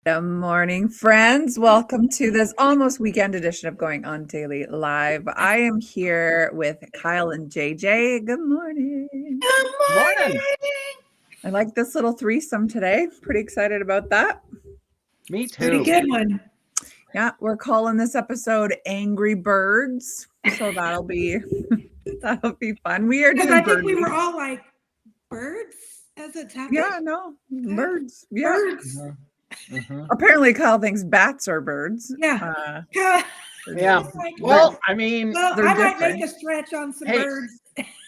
Good morning, friends. Welcome to this almost weekend edition of Going On Daily Live. I am here with Kyle and JJ. Good morning. Good morning. I like this little threesome today. Pretty excited about that. Me too. Pretty good one. Yeah, we're calling this episode Angry Birds. So that'll be fun. We are doing I think we were all like birds as a topic. Yeah, no, birds. Yeah. Birds. Apparently Kyle thinks bats are birds. Yeah. Yeah. Well, I mean, I might make a stretch on some birds.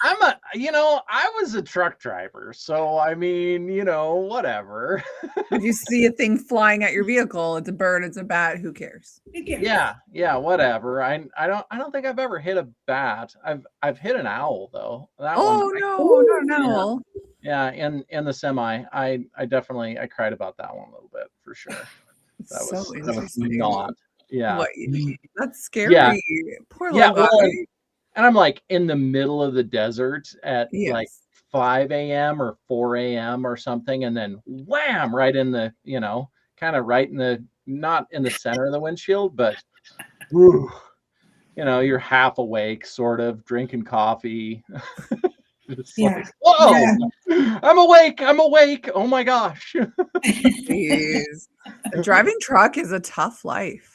I was a truck driver, so I mean, whatever. If you see a thing flying at your vehicle, it's a bird, it's a bat, who cares? Yeah, whatever. I don't think I've ever hit a bat. I've hit an owl though. That one, not an owl. Yeah, in the semi. I definitely cried about that one a little bit for sure. That was not. Yeah. That's scary. Yeah. Poor little guy. And I'm like in the middle of the desert at like 5 a.m. or 4 a.m. or something. And then wham, right in the, kind of right in the, not in the center of the windshield, but you're half awake, sort of drinking coffee. Like, whoa, I'm awake. Oh my gosh. Jeez. Driving truck is a tough life.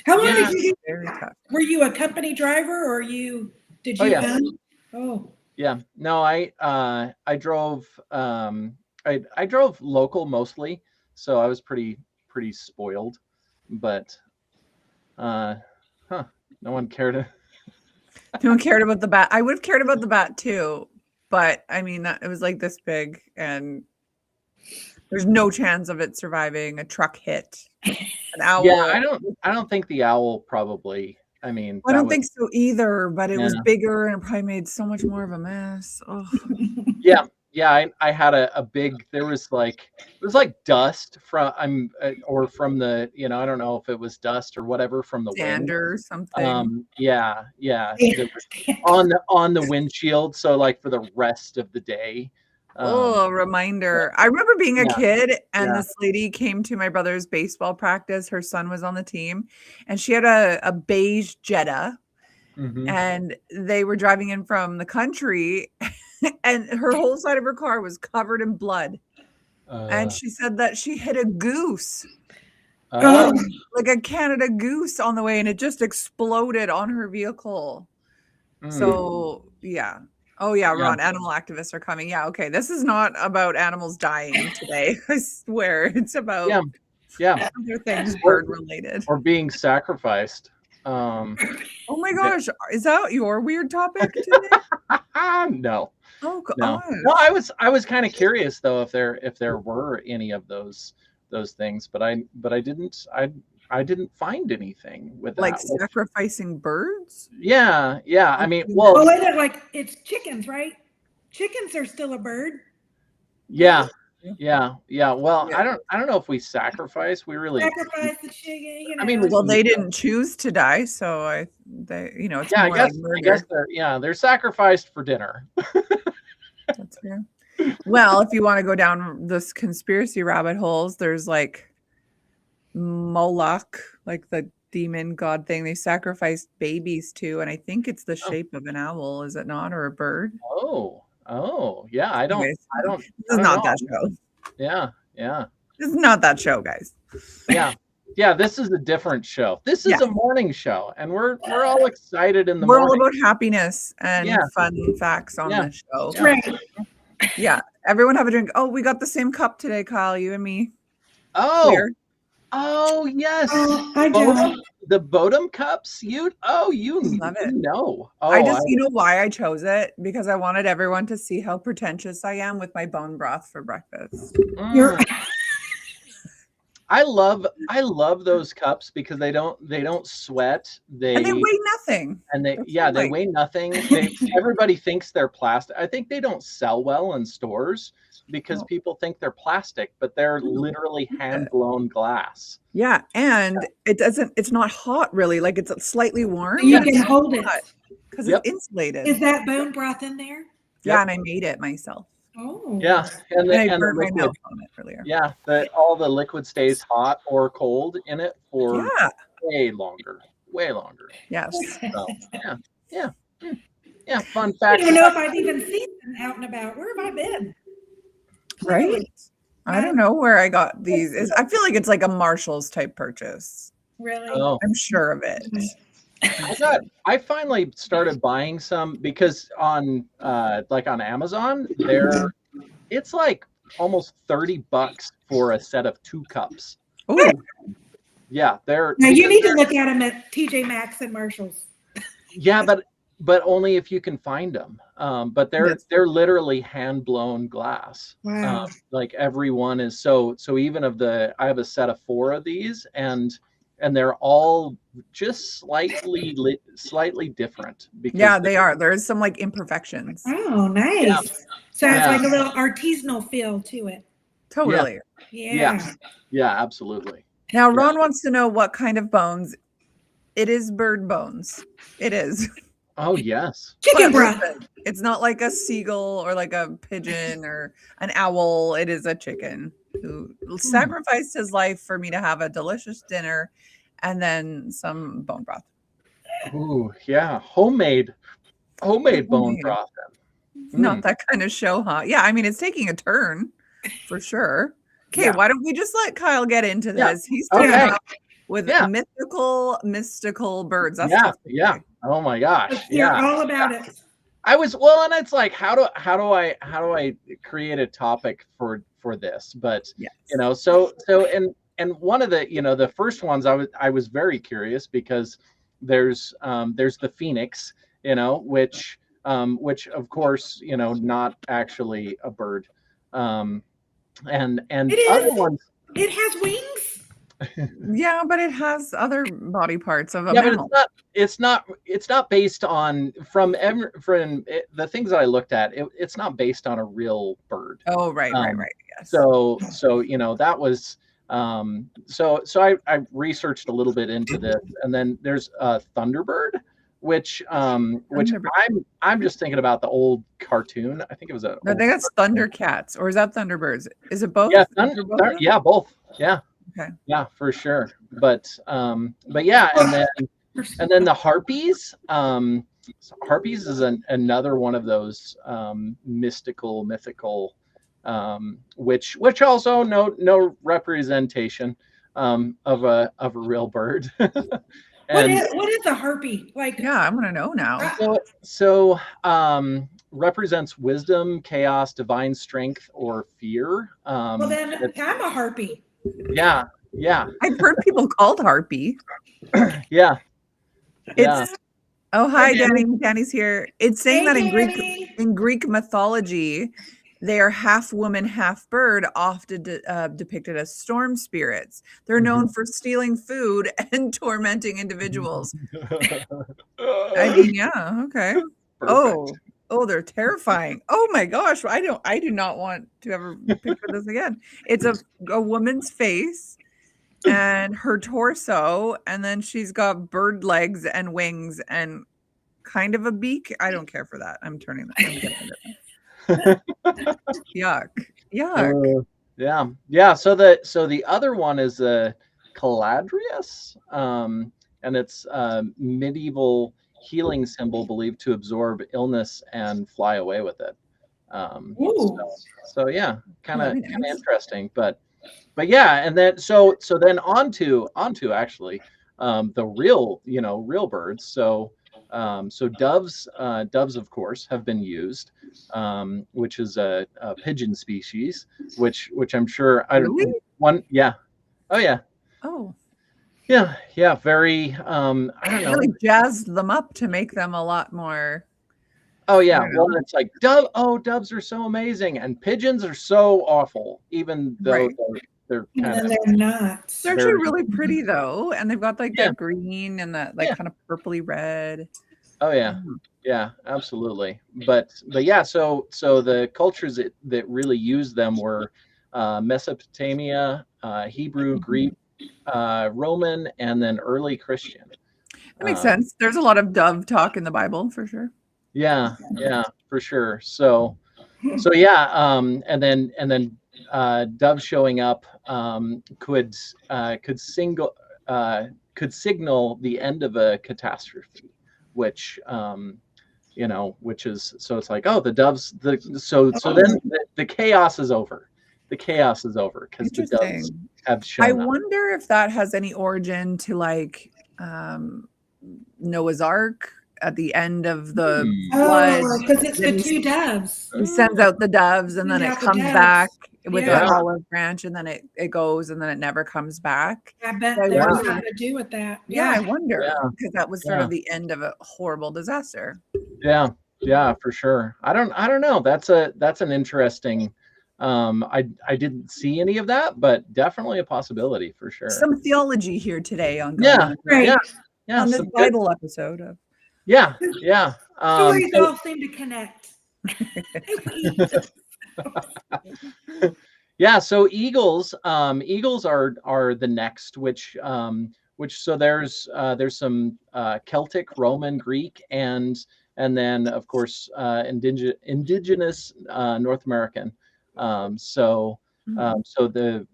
How long did you do? Very tough. Were you a company driver or did you own? Oh. Yeah. No, I drove I drove local mostly, so I was pretty spoiled, but no one cared. No one cared about the bat. I would have cared about the bat too, but I mean, it was like this big and there's no chance of it surviving a truck hit. An owl. Yeah, I don't think the owl probably. I mean, I don't think so either. But it was bigger and it probably made so much more of a mess. Oh. Yeah. I had a big. There was like dust from from the. I don't know if it was dust or whatever from the wind or something. Yeah. It was on the windshield. So like for the rest of the day. A reminder. I remember being a kid and this lady came to my brother's baseball practice. Her son was on the team and she had a beige Jetta and they were driving in from the country and her whole side of her car was covered in blood. And she said that she hit a goose, like a Canada goose on the way and it just exploded on her vehicle. So, yeah. Oh, yeah, Ron, animal activists are coming. Yeah, okay. This is not about animals dying today. I swear. It's about other things bird-related. Or being sacrificed. Oh, my gosh. Is that your weird topic today? No. Oh, God. No, I was kind of curious, though, if there were any of those things. But I didn't find anything with like that. Sacrificing birds. Yeah. I mean, like it's chickens, right? Chickens are still a bird. Yeah. Well, I don't know if we sacrifice. We really sacrifice the chicken. I mean, they didn't choose to die, so it's I more guess, like I guess they're sacrificed for dinner. That's fair. Well, if you want to go down this conspiracy rabbit holes, there's like Moloch, like the demon god thing they sacrificed babies to, and I think it's the shape of an owl, is it not, or a bird? Oh yeah, I don't this is not that show. Yeah This is not that show, guys. Yeah, this is a different show. This is a morning show, and we're all excited in the morning. We're all about happiness and fun facts on the show. Right. Yeah, everyone have a drink. Oh, we got the same cup today, Kyle, you and me. Oh yes, I do. The Bodum cups. You love it. No, I just you know why I chose it, because I wanted everyone to see how pretentious I am with my bone broth for breakfast. I love those cups because they don't sweat. And they weigh nothing. And they weigh nothing. Everybody thinks they're plastic. I think they don't sell well in stores because people think they're plastic, but they're literally hand-blown glass. Yeah, and it's not hot really, like it's slightly warm. You can hold it because it's insulated. Is that bone broth in there? Yeah, and I made it myself. Oh. Yeah, and I the burned my liquid, mouth on it earlier. yeah, all the liquid stays hot or cold in it for Yeah. way longer, way longer. Yes. So yeah. Fun I fact. don't know if I've even seen them out and about. Where have I been? Clearly. Right? I don't know where I got these. I feel like it's like a Marshall's type purchase. Really? Oh, I'm sure of it. I finally started buying some because on like on Amazon, it's like almost $30 for a set of 2 cups. Oh, Yeah, Now you need to look at them at TJ Maxx and Marshalls. Yeah, but only if you can find them. But they're literally hand blown glass. Wow. Like everyone is so even of I have a set of 4 of these, and they're all just slightly different. Because they are. There's some like imperfections. Oh, nice. Yeah. So it's like a little artisanal feel to it. Totally. Yeah. Yeah, absolutely. Now, Ron wants to know what kind of bones. It is bird bones. It is. Oh, yes. Chicken broth. It's not like a seagull or like a pigeon or an owl. It is a chicken who sacrificed his life for me to have a delicious dinner and then some bone broth. Ooh, yeah. Homemade bone broth. Not that kind of show, huh? Yeah, I mean, it's taking a turn for sure. Okay, why don't we just let Kyle get into this? He's talking about with mystical birds. That's yeah. Oh my gosh. You're all about it. I was and it's like how do I create a topic for this? But so and one of the the first ones I was very curious because there's the phoenix, which of course not actually a bird, and other ones. It has wings. Yeah, but it has other body parts of a mammal. But it's not based on from the things that I looked at. It's not based on a real bird. Oh, right. Yes. So that was so I researched a little bit into this, and then there's a thunderbird, which I'm just thinking about the old cartoon. I think it was I think that's Thundercats, or is that Thunderbirds? Is it both? Yeah, both. Yeah. Okay. Yeah, for sure. But yeah, and then the harpies. Harpies is another one of those mythical, which also no representation of a real bird. What is a harpy? Like, yeah, I'm gonna know now. So represents wisdom, chaos, divine strength, or fear. Well, then I'm a harpy. Yeah. I've heard people called harpy. Yeah. It's hi Danny. Danny's here. It's saying that in Greek mythology, they are half woman, half bird, often depicted as storm spirits. They're known for stealing food and tormenting individuals. I mean, yeah, okay. Perfect. Oh, they're terrifying. Oh my gosh, I do not want to ever picture this again. It's a woman's face and her torso, and then she's got bird legs and wings and kind of a beak. I don't care for that. I'm getting it. Yuck. Yeah. So the other one is a Caladrius, and it's a medieval healing symbol believed to absorb illness and fly away with it. So yeah, kind of interesting, but yeah, and then so then onto actually the real birds. So doves of course have been used, which is a pigeon species, which I'm sure very I don't know, really jazzed them up to make them a lot more. Oh yeah, well it's like doves are so amazing and pigeons are so awful, even though they're kind of they're not. They're actually really pretty though, and they've got like that green and that kind of purpley red. Oh yeah, absolutely. But yeah, so the cultures that really used them were Mesopotamia, Hebrew, Greek, Roman, and then early Christian. That makes sense. There's a lot of dove talk in the Bible for sure. Yeah, for sure. So So yeah, and then doves showing up could signal the end of a catastrophe, which which is, so it's like, oh, the doves, so then the chaos is over. The chaos is over because the doves have shown I up. wonder if that has any origin to like Noah's Ark at the end of the flood. Because it's the two doves. He sends out the doves and then it comes back with an olive branch, and then it goes and then it never comes back. I bet there's something to do with that. Yeah, I wonder, because that was sort of the end of a horrible disaster. Yeah, for sure. I don't know. That's an interesting. I didn't see any of that, but definitely a possibility for sure. Some theology here today on on this Bible episode of stories all seem to connect. Yeah, so eagles are the next, which so there's some Celtic, Roman, Greek, and then of course indigenous North American. So the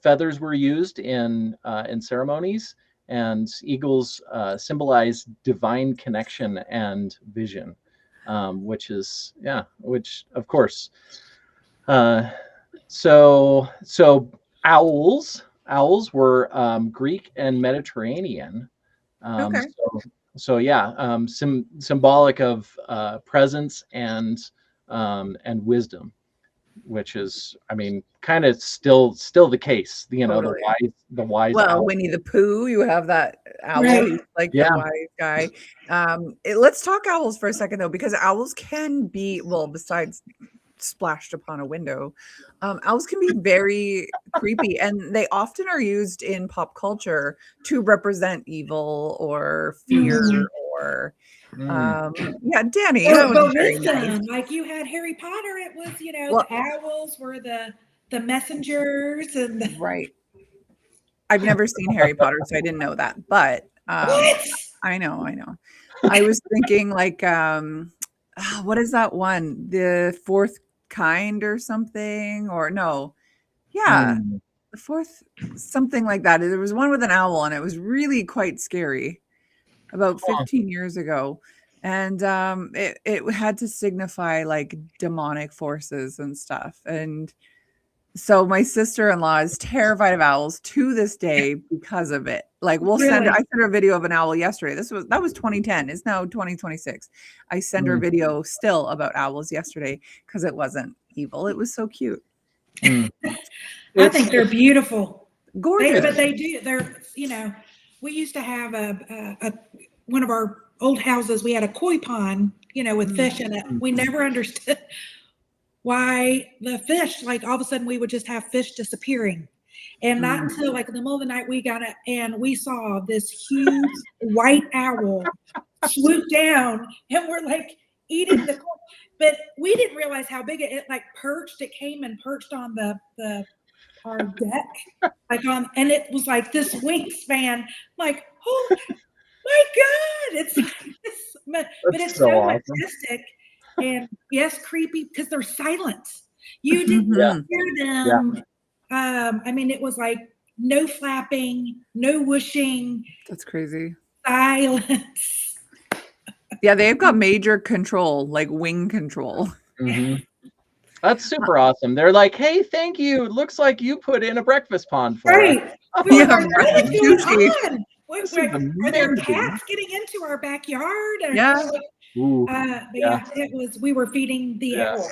feathers were used in ceremonies, and eagles symbolize divine connection and vision, which of course. So owls were Greek and Mediterranean. Symbolic of presence and wisdom, which is, I mean, kind of still the case. The wise. Well, owl. Winnie the Pooh, you have that owl, he's like the wise guy. Let's talk owls for a second though, because owls can be, well, besides splashed upon a window, owls can be very creepy, and they often are used in pop culture to represent evil or fear or Danny. But wisdom, like you had Harry Potter, it was, the owls were the messengers and right. I've never seen Harry Potter, so I didn't know that, but I know. I was thinking like what is that one? The Fourth Kind or something, or no? Yeah, the fourth, something like that. There was one with an owl, and it was really quite scary about 15 years ago. And it had to signify like demonic forces and stuff. And so my sister-in-law is terrified of owls to this day because of it. Like I sent her a video of an owl yesterday. That was 2010. It's now 2026. I sent her a video still about owls yesterday because it wasn't evil. It was so cute. I think they're beautiful. Gorgeous. But they do. They're, we used to have one of our old houses. We had a koi pond, with fish in it. We never understood why the fish, like all of a sudden we would just have fish disappearing. And not until like in the middle of the night we got it and we saw this huge white owl swoop down, and we're like eating the koi. But we didn't realize how big it like perched. It came and perched on our deck, and it was like this wingspan. Like, oh my God, but it's so awesome. Majestic. And yes, creepy because they're silent. You didn't hear them. I mean, it was like no flapping, no whooshing. That's crazy. Silence. Yeah, they've got major control, like wing control. That's super awesome. They're like, hey, thank you. It looks like you put in a breakfast pond for us. What is going on? Are there cats getting into our backyard? We were feeding the owl.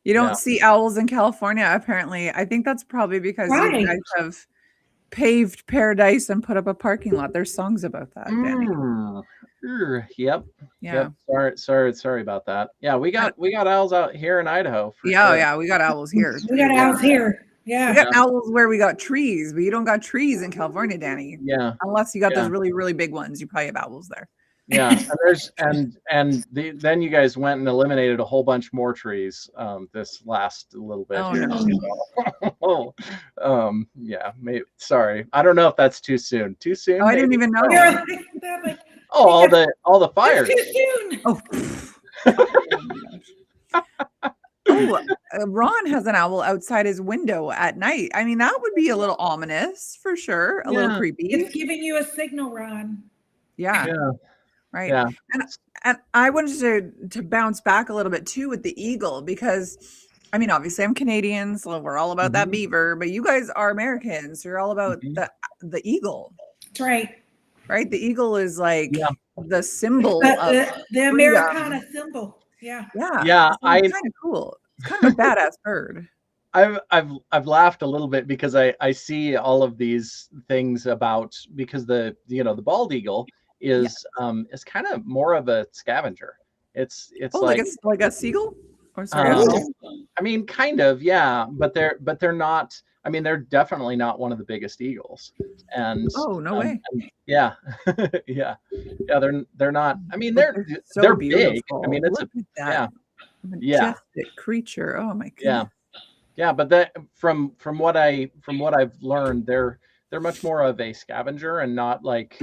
You don't see owls in California, apparently. I think that's probably because you guys have paved paradise and put up a parking lot. There's songs about that, Danny. Yep. Sorry about that. Yeah, we got owls out here in Idaho. We got owls here. We got owls here. Yeah. We got owls where we got trees, but you don't got trees in California, Danny. Yeah. Unless you got those really, really big ones, you probably have owls there. Yeah, then you guys went and eliminated a whole bunch more trees this last little bit here. Maybe, sorry, I don't know if that's too soon. Too soon? I didn't even know. All the fires. Too soon. Ron has an owl outside his window at night. I mean, that would be a little ominous for sure, a little creepy. It's giving you a signal, Ron. Yeah. Right. Yeah. And I wanted to bounce back a little bit too with the eagle, because I mean, obviously I'm Canadian, so we're all about that beaver, but you guys are Americans, so you're all about the eagle. That's right. Right? The eagle is like the symbol of the Americana symbol. Yeah. Yeah. It's kind of cool. It's kind of a badass bird. I've laughed a little bit because I see all of these things about, because the bald eagle is kind of more of a scavenger. It's like a seagull? Or sorry, I mean, kind of, yeah, but they're not. I mean, they're definitely not one of the biggest eagles. And no way. Yeah, yeah. They're not. I mean, they're big. I mean, it's majestic creature. Oh my goodness. Yeah. But that from what I've learned, they're much more of a scavenger and not like,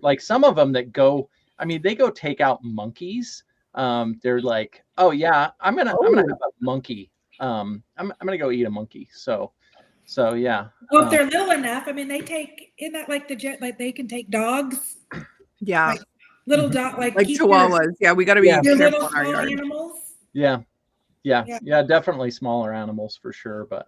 like some of them that go. I mean, they go take out monkeys. They're like, oh yeah, I'm gonna have a monkey. I'm gonna go eat a monkey. So yeah. Well, if they're little enough, I mean, they take, isn't that like like they can take dogs? Yeah. Like little dog, like chihuahuas. We got to be your careful little in our small yard. animals. Yeah, definitely smaller animals for sure, but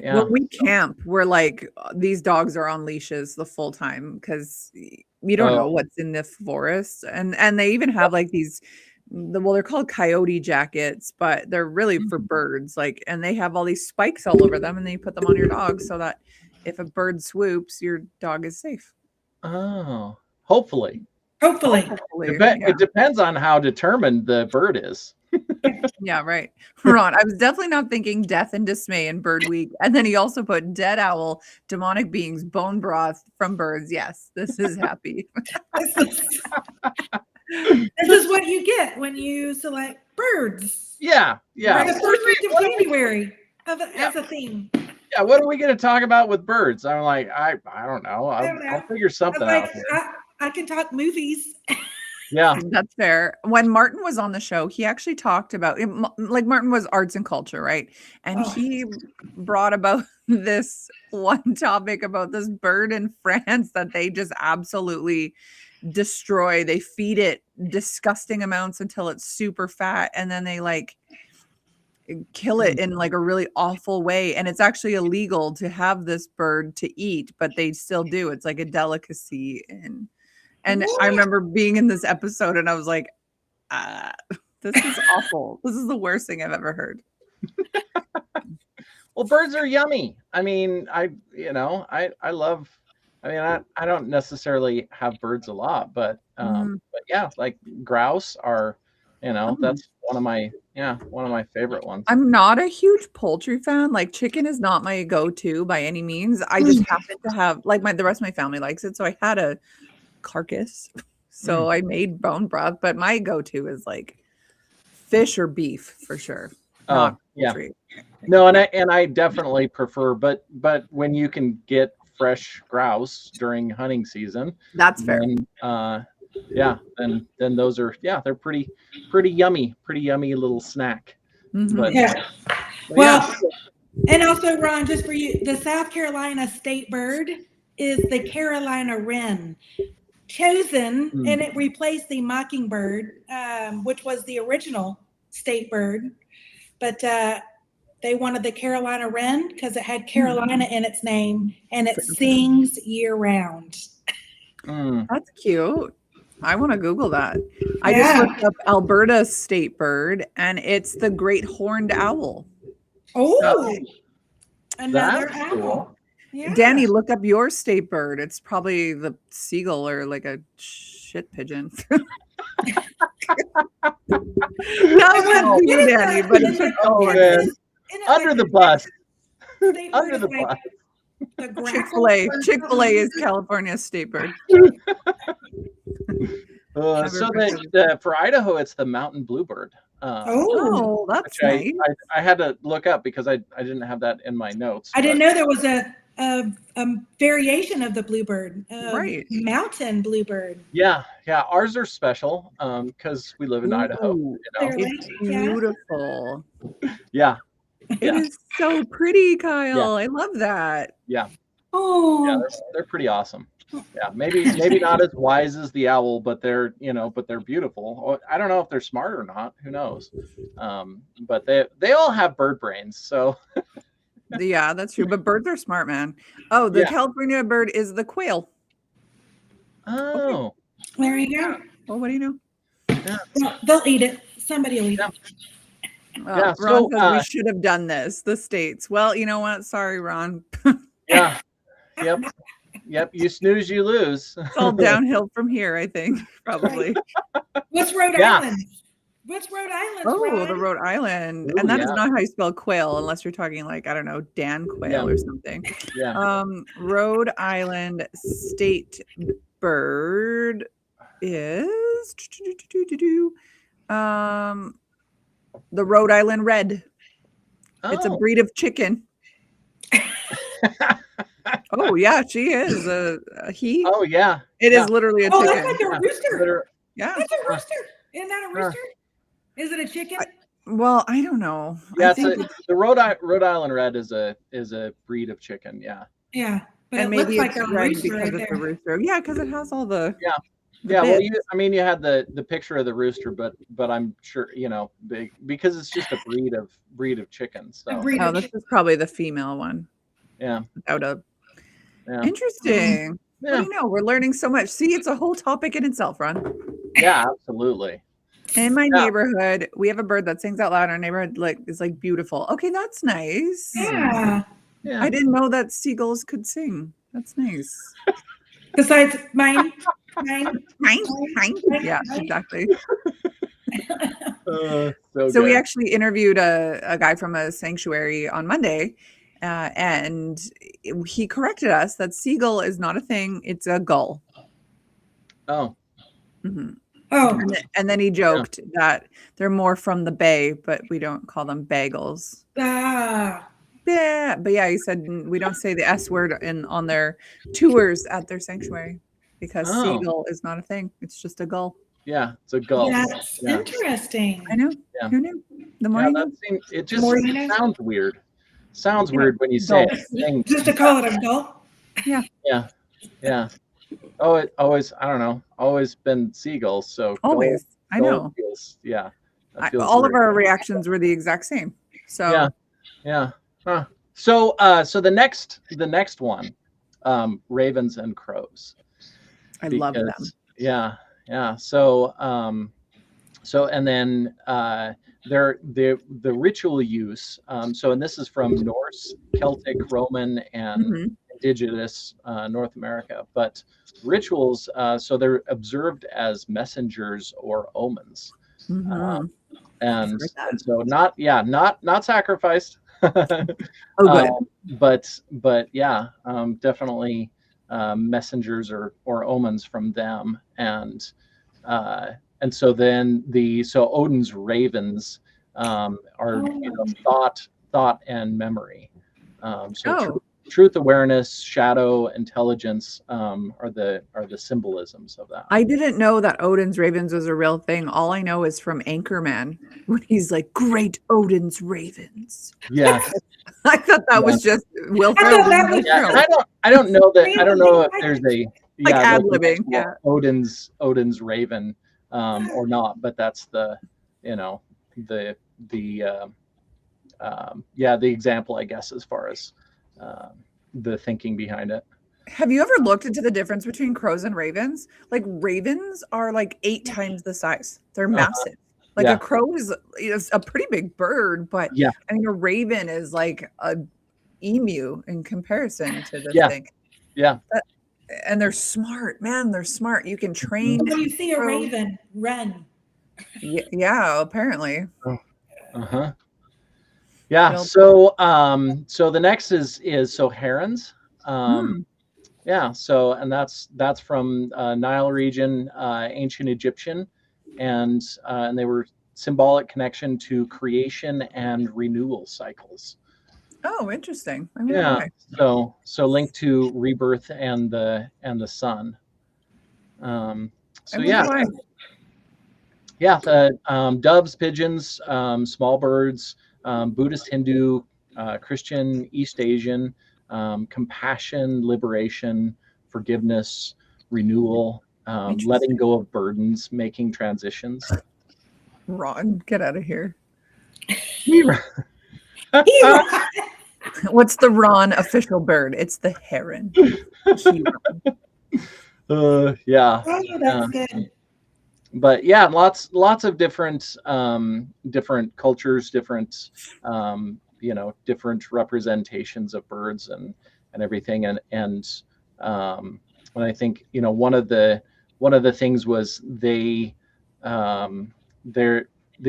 yeah. When we camp, we're like, these dogs are on leashes the full time because you don't know what's in the forest, and they even have like these. Well, they're called coyote jackets, but they're really for birds. Like, and they have all these spikes all over them, and then you put them on your dog so that if a bird swoops, your dog is safe. Oh, hopefully. It depends on how determined the bird is. Yeah, right. Ron, I was definitely not thinking death and dismay in Bird Week. And then he also put dead owl, demonic beings, bone broth from birds. Yes, this is happy. This is what you get when you select birds. Yeah. For the first week of January as a theme. Yeah, what are we going to talk about with birds? I'm like, I don't know. I'll figure something out. I can talk movies. Yeah, that's fair. When Martin was on the show, he actually talked about, like, Martin was arts and culture, right? And he brought about this one topic about this bird in France that they just absolutely destroy. They feed it disgusting amounts until it's super fat, and then they like kill it in like a really awful way. And it's actually illegal to have this bird to eat, but they still do. It's like a delicacy. And I remember being in this episode and I was like, this is awful. This is the worst thing I've ever heard. Well, birds are yummy. I mean, I love, I don't necessarily have birds a lot, but yeah, like grouse are, that's one of my favorite ones. I'm not a huge poultry fan. Like, chicken is not my go-to by any means. I just happen to have, like, the rest of my family likes it. So I had a carcass. So I made bone broth, but my go-to is like fish or beef for sure. Not poultry. No, and I definitely prefer, but when you can get fresh grouse during hunting season, that's fair. Then those are, they're pretty yummy little snack. But, and also, Ron, just for you, the South Carolina state bird is the Carolina wren, chosen, and it replaced the mockingbird, which was the original state bird, but they wanted the Carolina wren because it had Carolina in its name, and it sings year round. That's cute. I want to Google that. I just looked up Alberta's state bird, and it's the great horned owl. Another owl. Cool. Yeah. Danny, look up your state bird. It's probably the seagull or like a shit pigeon. Not you, Danny, but it's under the bus. Under the bus. Chick-fil-A is California's state bird. So for Idaho, it's the mountain bluebird. That's nice. I had to look up because I didn't have that in my notes. I didn't know there was a variation of the bluebird, Right. mountain bluebird. Yeah, ours are special because we live in Idaho. Ooh, it's beautiful. Yeah. It is so pretty, Kyle. I love that. Yeah. Oh. Yeah, they're pretty awesome. Yeah, maybe not as wise as the owl, but they're beautiful. I don't know if they're smart or not. Who knows? But they all have bird brains. So yeah, that's true. But birds are smart, man. Oh, the California bird is the quail. Oh, okay. There you go. Well, what do you know? Yeah. Well, they'll eat it. Somebody will eat it. Yeah, Ron says we should have done this. The states. Well, you know what? Sorry, Ron. Yeah. Yep. You snooze, you lose. It's all downhill from here, I think, probably. What's Rhode Island? What's Rhode Island? Oh, the Rhode Island. And that is not how you spell quail, unless you're talking like, I don't know, Dan Quail or something. Yeah. Rhode Island state bird is the Rhode Island Red. Oh. It's a breed of chicken. Oh yeah, she is a he. Oh yeah, it is literally a chicken. Oh, that's like a rooster. Yeah, that's a rooster. Isn't that a rooster? Is it a chicken? Well, I don't know. Yeah, the Rhode Island Red is a breed of chicken. Yeah. Yeah, but and it maybe looks like it's a red rooster because right it's there. a rooster. Yeah, because it has all the Well, you had the picture of the rooster, but I'm sure because it's just a breed of chickens. So this is probably the female one. Yeah. Without a interesting. Yeah. What do you know? We're learning so much. See, it's a whole topic in itself, Ron. Yeah, absolutely. In my neighborhood, we have a bird that sings out loud. Our neighborhood is like beautiful. Okay, that's nice. Yeah. I didn't know that seagulls could sing. That's nice. Besides mine. Yeah, exactly. So we actually interviewed a guy from a sanctuary on Monday, and he corrected us that seagull is not a thing; it's a gull. Oh. Mm-hmm. Oh. And then he joked that they're more from the bay, but we don't call them bagels. Ah. Yeah, but he said we don't say the S word on their tours at their sanctuary because seagull is not a thing; it's just a gull. Yeah, it's a gull. That's interesting. I know. Yeah. Who knew? The more you know. It just sounds weird. Sounds weird when you say it. Just to call it a gull. Yeah. Yeah. Oh, it always. I don't know. Always been seagulls. So always. I know. Feels, all of our reactions were the exact same. So. Yeah. Huh. So the next one, ravens and crows. I love them. Yeah. So and then the ritual use. And this is from Norse, Celtic, Roman, and indigenous North America. But rituals, so they're observed as messengers or omens, and so not sacrificed. But definitely messengers or omens from them, and so then Odin's ravens are thought and memory. Truth, awareness, shadow, intelligence are the symbolisms of that. I didn't know that Odin's ravens was a real thing. All I know is from Anchorman when he's like, "Great Odin's ravens." Yeah, I thought that was just Will Ferrell. I don't know that. I don't know if there's a ad-libbing. Odin's raven or not, but that's the example, I guess, as far as the thinking behind it. Have you ever looked into the difference between crows and ravens? Like ravens are like 8 times the size. They're massive. Like a crow is a pretty big bird, but I mean a raven is like a emu in comparison to this thing. Yeah. And they're smart, man. They're smart. You can train. When you see a raven, run. Yeah, apparently. Yeah. So the next is herons. So and that's from Nile region, ancient Egyptian, and they were symbolic connection to creation and renewal cycles. Oh, interesting. Yeah. So link to rebirth and the sun. So yeah. Yeah, doves, pigeons, small birds, Buddhist, Hindu, Christian, East Asian, compassion, liberation, forgiveness, renewal, letting go of burdens, making transitions. Ron, get out of here. What's the Ron official bird? It's the heron. Yeah. Oh, that's good. But yeah, lots of different cultures, different different representations of birds and everything, and I think one of the things was they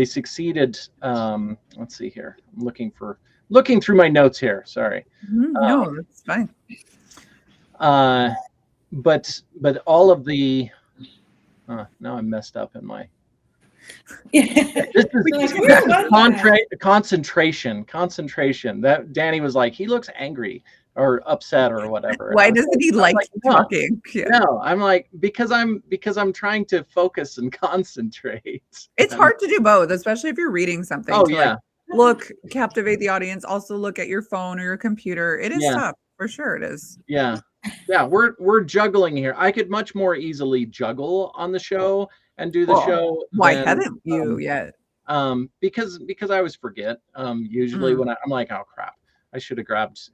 succeeded. Let's see here. I'm looking through my notes here. Sorry. No, that's fine. But all of the now I'm messed up in my. This is concentration. That Danny was like, he looks angry or upset or whatever. Why doesn't he like talking? No, I'm like, because I'm trying to focus and concentrate. It's hard to do both, especially if you're reading something. Oh yeah. Look, captivate the audience. Also look at your phone or your computer. It is tough, for sure. It is. Yeah. Yeah, we're juggling here. I could much more easily juggle on the show and do the show. Why haven't you yet? Because I always forget. Usually when I'm like, oh crap, I should have grabbed,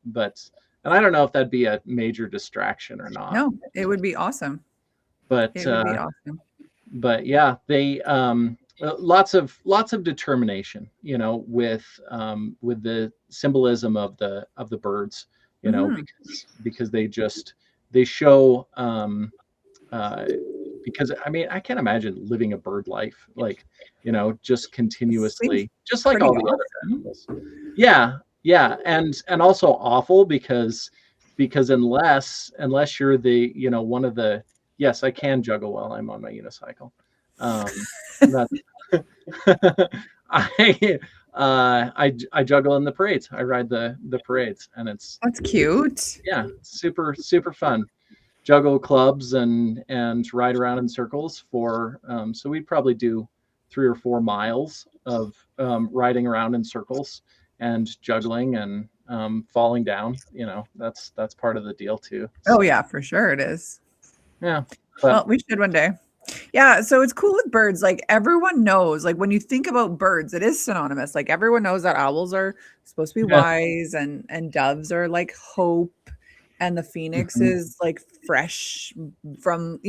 but and I don't know if that'd be a major distraction or not. No, it would be awesome. But it would be awesome. But yeah, they lots of determination, with the symbolism of the birds. Because they show because I mean I can't imagine living a bird life like just continuously, just like all the other animals. Yeah, and also awful because unless you're the one of the yes, I can juggle while I'm on my unicycle. I juggle in the parades. I ride the parades, and that's cute. Yeah, super fun. Juggle clubs and ride around in circles for. So we'd probably do 3 or 4 miles of riding around in circles and juggling and falling down. That's part of the deal too. Oh yeah, for sure it is. Yeah. Well, we should one day. Yeah, so it's cool with birds. Like everyone knows, like when you think about birds, it is synonymous. Like everyone knows that owls are supposed to be wise and doves are like hope, and the phoenix is like fresh from,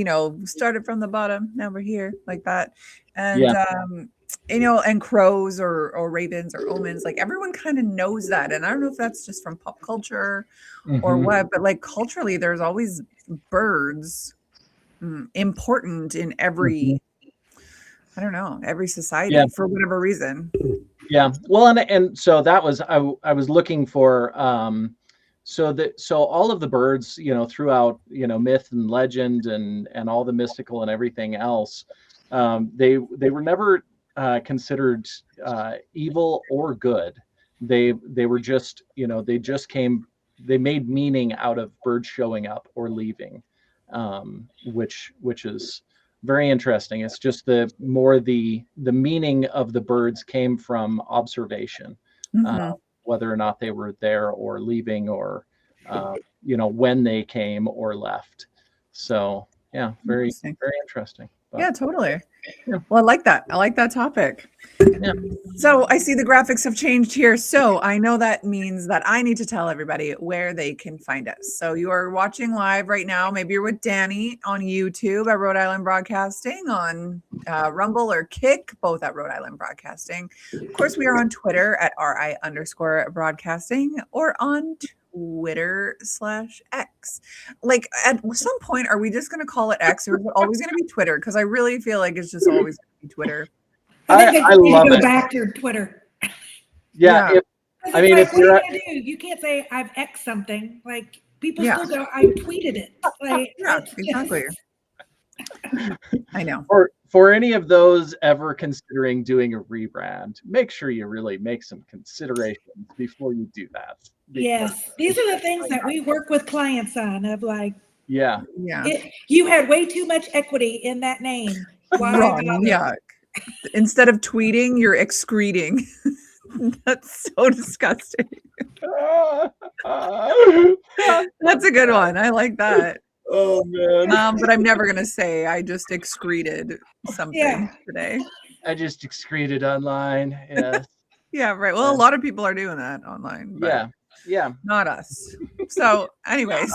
started from the bottom, now we're here, like that. And and crows or ravens or omens, like everyone kind of knows that. And I don't know if that's just from pop culture or what, but like culturally there's always birds important in every I don't know, every society for whatever reason. Yeah. Well, and so that was I was looking for so all of the birds, throughout, myth and legend and all the mystical and everything else, they were never considered evil or good. They were just, they made meaning out of birds showing up or leaving. Which is very interesting. It's just the meaning of the birds came from observation, whether or not they were there or leaving or when they came or left. So yeah, very interesting. But, yeah, totally. Yeah. Well, I like that topic. Yeah. So I see the graphics have changed here. So I know that means that I need to tell everybody where they can find us. So you are watching live right now. Maybe you're with Danny on YouTube at Rhode Island Broadcasting, on Rumble or Kick, both at Rhode Island Broadcasting. Of course, we are on Twitter at RI_broadcasting or on Twitter/X. Like at some point, are we just going to call it X, or is it always going to be Twitter? Because I really feel like it's just always going to be Twitter. I love it. Go back to Twitter. Yeah. I mean, if you're, you can't say I've X something. Like people still go, I tweeted it. Like, yeah, exactly. I know. For any of those ever considering doing a rebrand, make sure you really make some considerations before you do that. Yes, these are the things that we work with clients on. Of like, yeah, you had way too much equity in that name. Why? Wrong. Yuck. Instead of tweeting, you're excreting. That's so disgusting. That's a good one. I like that. Oh man. But I'm never gonna say I just excreted something today. I just excreted online. Yes. Yeah, right. Well, a lot of people are doing that online. But yeah. Not us. So, anyways,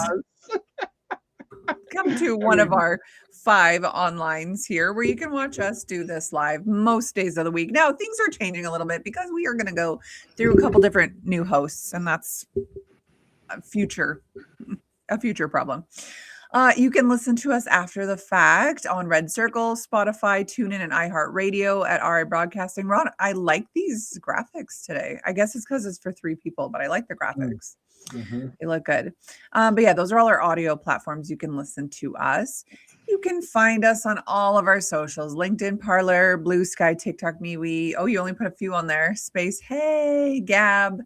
come to one of our 5 onlines here where you can watch us do this live most days of the week. Now, things are changing a little bit because we are going to go through a couple different new hosts, and that's a future problem. You can listen to us after the fact on Red Circle, Spotify, TuneIn, and iHeartRadio at RIBroadcasting. Ron, I like these graphics today. I guess it's because it's for 3 people, but I like the graphics. Mm-hmm. They look good. But yeah, those are all our audio platforms. You can listen to us. You can find us on all of our socials: LinkedIn, Parler, Blue Sky, TikTok, MeWe. Oh, you only put a few on there. Space, Hey, Gab,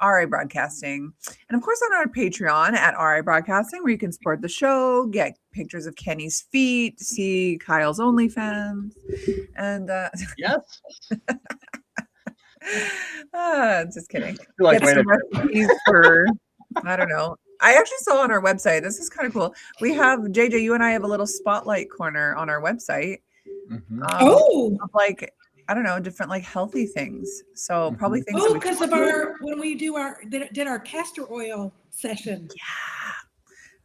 RI Broadcasting, and of course on our Patreon at RI Broadcasting, where you can support the show, get pictures of Kenny's feet, see Kyle's OnlyFans, and yes. Just kidding. Like, get some recipes for, I don't know. I actually saw on our website, this is kind of cool. We have, JJ, you and I have a little spotlight corner on our website. Mm-hmm. Of like, I don't know, different like healthy things. So probably things. Oh, because of when we did our castor oil session. Yeah.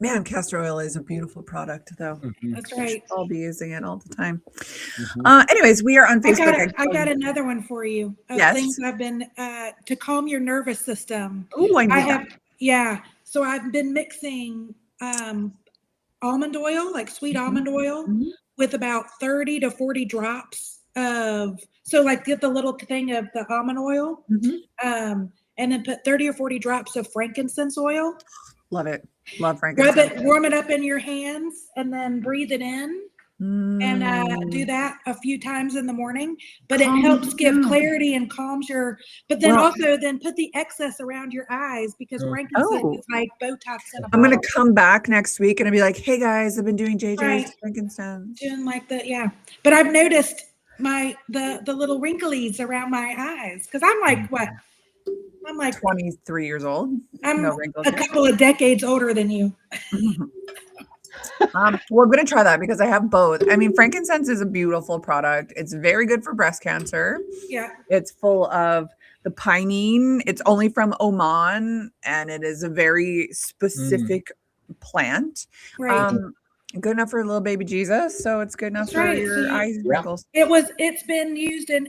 Man, castor oil is a beautiful product, though. Mm-hmm. That's right. I'll be using it all the time. Mm-hmm. Anyways, we are on Facebook. I got another one for you. Yes. Things I've been to calm your nervous system. Oh, I have. Yeah. So I've been mixing almond oil, like sweet almond oil, with about 30 to 40 drops of. So like get the little thing of the almond oil, and then put 30 or 40 drops of frankincense oil. Love it. Love frankincense. Warm it up in your hands, and then breathe it in. And do that a few times in the morning, but it helps give clarity and calms your. But then then put the excess around your eyes, because frankincense is like Botox in a bottle. I'm gonna come back next week and I'll be like, "Hey guys, I've been doing JJ's frankincense." Doing like that, But I've noticed the little wrinklies around my eyes, because I'm like what? I'm like 23 years old. I'm a couple of decades older than you. Well, I'm going to try that because I have both. I mean, frankincense is a beautiful product. It's very good for breast cancer. Yeah. It's full of the pinene. It's only from Oman, and it is a very specific plant. Right. Good enough for little baby Jesus. So it's good enough for your eyes wrinkles. It's been used in,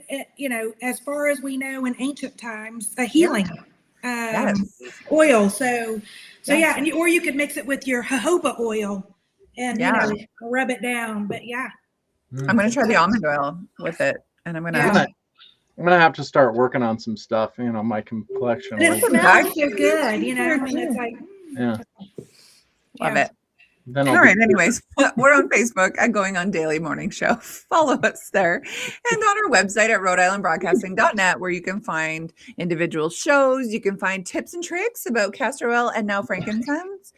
as far as we know, in ancient times, a healing oil. So yeah. And or you could mix it with your jojoba oil and rub it down. But I'm going to try the almond oil with it, and I'm going to have to start working on some stuff, my complexion. It smells so good, and it's like, love it. All right. Anyways, we're on Facebook at Going On Daily Morning Show. Follow us there, and on our website at RhodeIslandBroadcasting.net, where you can find individual shows. You can find tips and tricks about castor oil and now frankincense.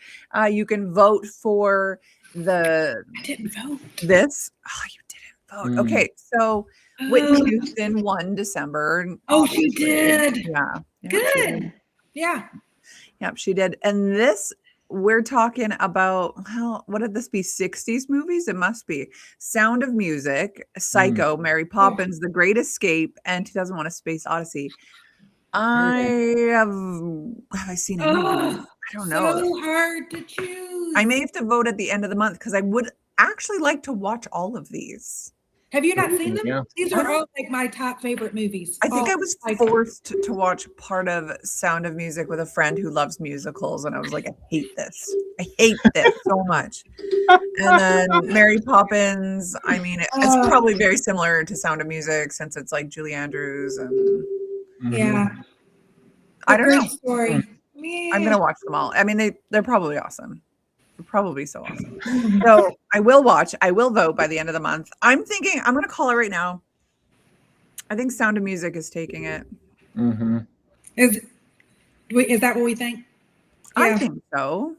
You can vote for I didn't vote. This. Oh, you didn't vote. Okay, so Whitney Houston won December. Oh, she did. Yeah. Good. Yeah. Yep, she did. And this. We're talking about, what would this be? 60s movies? It must be. Sound of Music, Psycho, Mary Poppins, The Great Escape, and 2001: A Space Odyssey. Have I seen any of them? I don't know. So hard to choose. I may have to vote at the end of the month because I would actually like to watch all of these. Have you not seen them? Yeah. These are all like my top favorite movies. I think I was forced to watch part of Sound of Music with a friend who loves musicals, and I was like, I hate this. I hate this so much. And then Mary Poppins, I mean, it's probably very similar to Sound of Music since it's like Julie Andrews and I don't know. Story. I'm gonna watch them all. I mean, they're probably awesome. Probably so awesome. So I will vote by the end of the month. I'm thinking I'm going to call it right now. I think Sound of Music is taking it. Mm-hmm. Is that what we think? Yeah. I think so.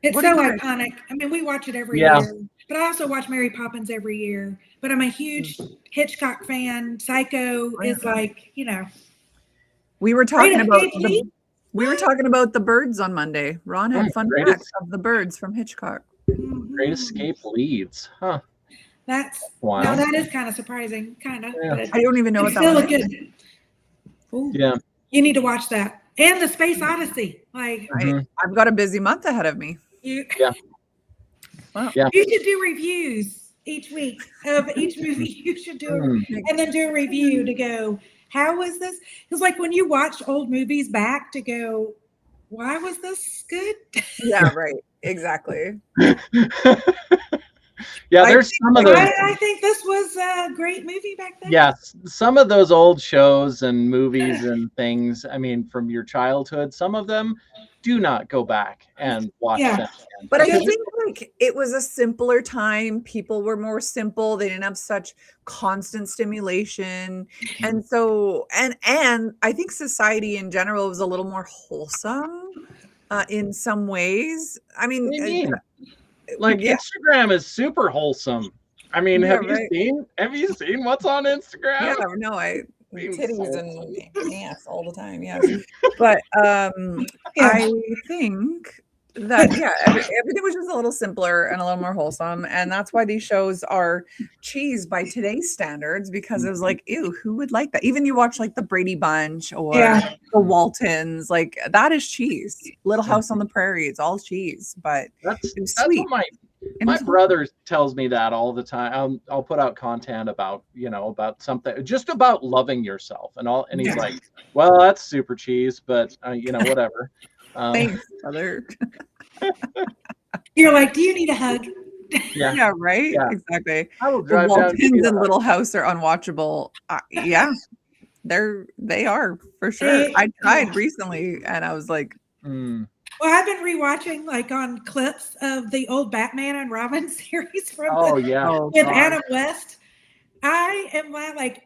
It's so iconic. I mean, we watch it every year, but I also watch Mary Poppins every year. But I'm a huge Hitchcock fan. Psycho is like, We were talking about the birds on Monday. Ron had fun facts of the birds from Hitchcock. Great Escape leads, huh? Wow. Now that is kind of surprising, kind of. Yeah. I don't even know what that was. Good. Yeah. You need to watch that. And the Space Odyssey. Like I've got a busy month ahead of me. Wow. You should do reviews each week of each movie. You should do and then do a review to go, how was this? Because like when you watch old movies back to go, why was this good? Yeah, right. Exactly. Yeah, there's some of those. I think this was a great movie back then. Yes, some of those old shows and movies and things, I mean, from your childhood, some of them do not go back and watch them again. But I think like it was a simpler time. People were more simple. They didn't have such constant stimulation. And so, and I think society in general was a little more wholesome in some ways. I mean, like Instagram is super wholesome. I mean, have you seen what's on Instagram? Yeah, no, titties and ass all the time. Yes, but I think that everything was just a little simpler and a little more wholesome, and that's why these shows are cheese by today's standards, because it was like, ew, who would like that? Even you watch like the Brady Bunch or the Waltons, like that is cheese. Little House on the Prairie, it's all cheese, but it's sweet. What my brother tells me that all the time. I'll put out content about, about something, just about loving yourself and he's like, well, that's super cheese, but whatever. Thanks, brother. You're like, do you need a hug? Yeah, right. Yeah. Exactly. I will drive the Waltons and Little House are unwatchable. Yeah, they are for sure. I tried recently, and I was like, Well, I've been rewatching like on clips of the old Batman and Robin series from with Adam West. I am like,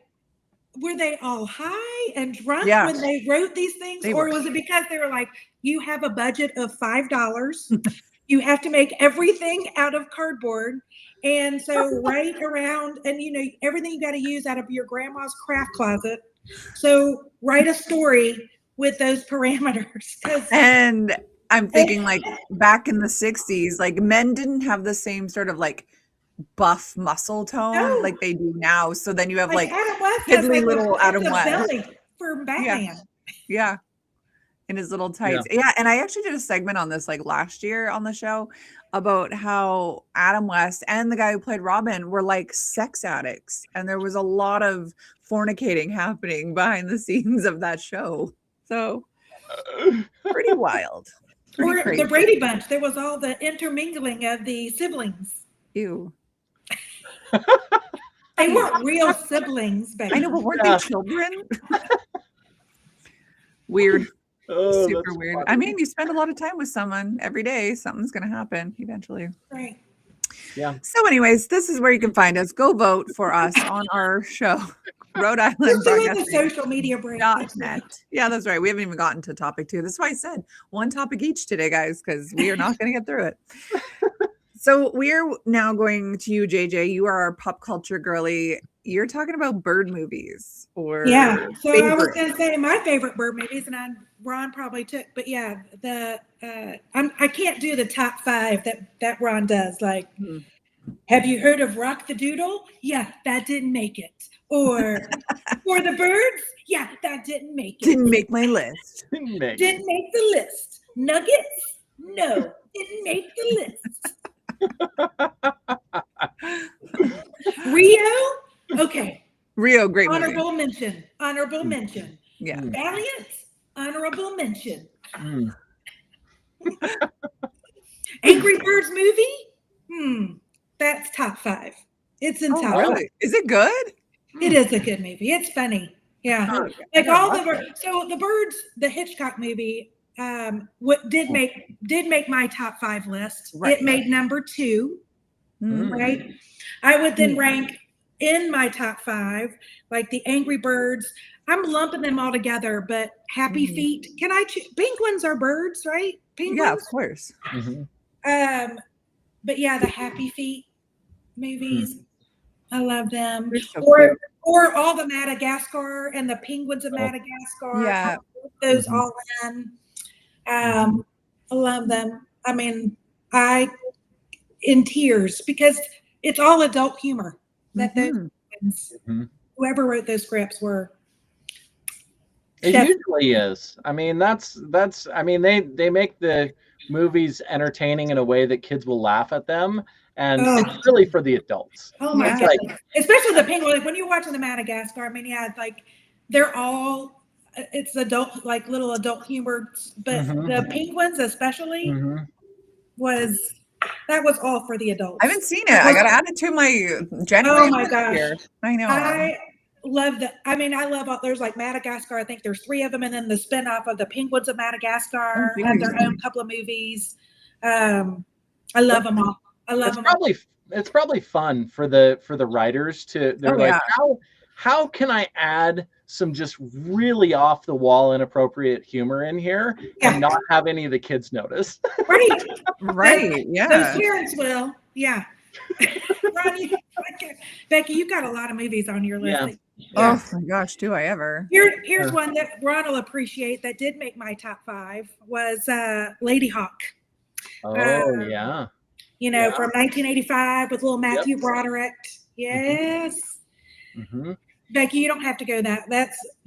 were they all high and drunk when they wrote these things? Or was it because they were like, you have a budget of $5. You have to make everything out of cardboard. And so right around, and everything you got to use out of your grandma's craft closet. So write a story with those parameters. And I'm thinking like back in the 60s, like men didn't have the same sort of like buff muscle tone like they do now. So then you have like piddly little Adam West for Batman. Yeah. In his little tights. Yeah. And I actually did a segment on this like last year on the show about how Adam West and the guy who played Robin were like sex addicts. And there was a lot of fornicating happening behind the scenes of that show. So pretty wild. Or the Brady Bunch. There was all the intermingling of the siblings. Ew. They weren't real siblings, Becky. I know, but weren't they children? Weird. Oh, super weird. Funny. I mean, you spend a lot of time with someone every day. Something's going to happen eventually. Right. Yeah. So anyways, this is where you can find us. Go vote for us on our show. Rhode Island Broadcasting. The social media break. .net. Yeah, that's right. We haven't even gotten to topic 2. That's why I said one topic each today, guys, because we are not going to get through it. So we're now going to you, JJ. You are our pop culture girly. You're talking about bird movies or So I was going to say my favorite bird movies, and Ron probably took, but I can't do the top 5 that Ron does. Like, have you heard of Rock the Doodle? Yeah, that didn't make it. Or For the Birds? Yeah, that didn't make it. Didn't make my list. Didn't make the list. Nuggets? No, didn't make the list. Rio? Okay. Rio, great Honorable movie. Honorable mention. Yeah. Valiant? Honorable mention. Angry Birds movie? That's top 5. It's in top 5. Is it good? It is a good movie. It's funny. Yeah. Like all the birds. So the birds, the Hitchcock movie, what did make my top 5 list. Right. It made number 2. Right. I would then rank in my top 5, like the Angry Birds. I'm lumping them all together, but Happy Feet. Can I choose? Penguins are birds, right? Penguins? Yeah, of course. But yeah, the Happy Feet movies. I love them. So or all the Madagascar and the Penguins of Madagascar. Yeah. Those all in. I love them. I mean, in tears because it's all adult humor that those whoever wrote those scripts were. It usually is. I mean, that's I mean, they make the movies entertaining in a way that kids will laugh at them, and it's really for the adults. Oh my god. Especially the penguin. Like when you're watching the Madagascar, I mean, yeah, like they're all it's adult, like little adult humor, but the penguins especially was all for the adults. I haven't seen it. I got to add it to my generation. Oh my gosh. Here. I know. I love that. I mean, I love there's like Madagascar. I think there's 3 of them. And then the spinoff of the Penguins of Madagascar had their own couple of movies. I love them all. I love them all. It's probably fun for the writers they're how can I add some just really off the wall inappropriate humor in here and not have any of the kids notice? Right. Yeah. Those parents will. Yeah. Ronnie, Becky, you got a lot of movies on your list. Yeah. Oh my gosh, do I ever? Here's one that Ron will appreciate that did make my top 5 was Lady Hawk. Oh yeah. You know, from 1985 with little Matthew Broderick. Yes. Becky, you don't have to go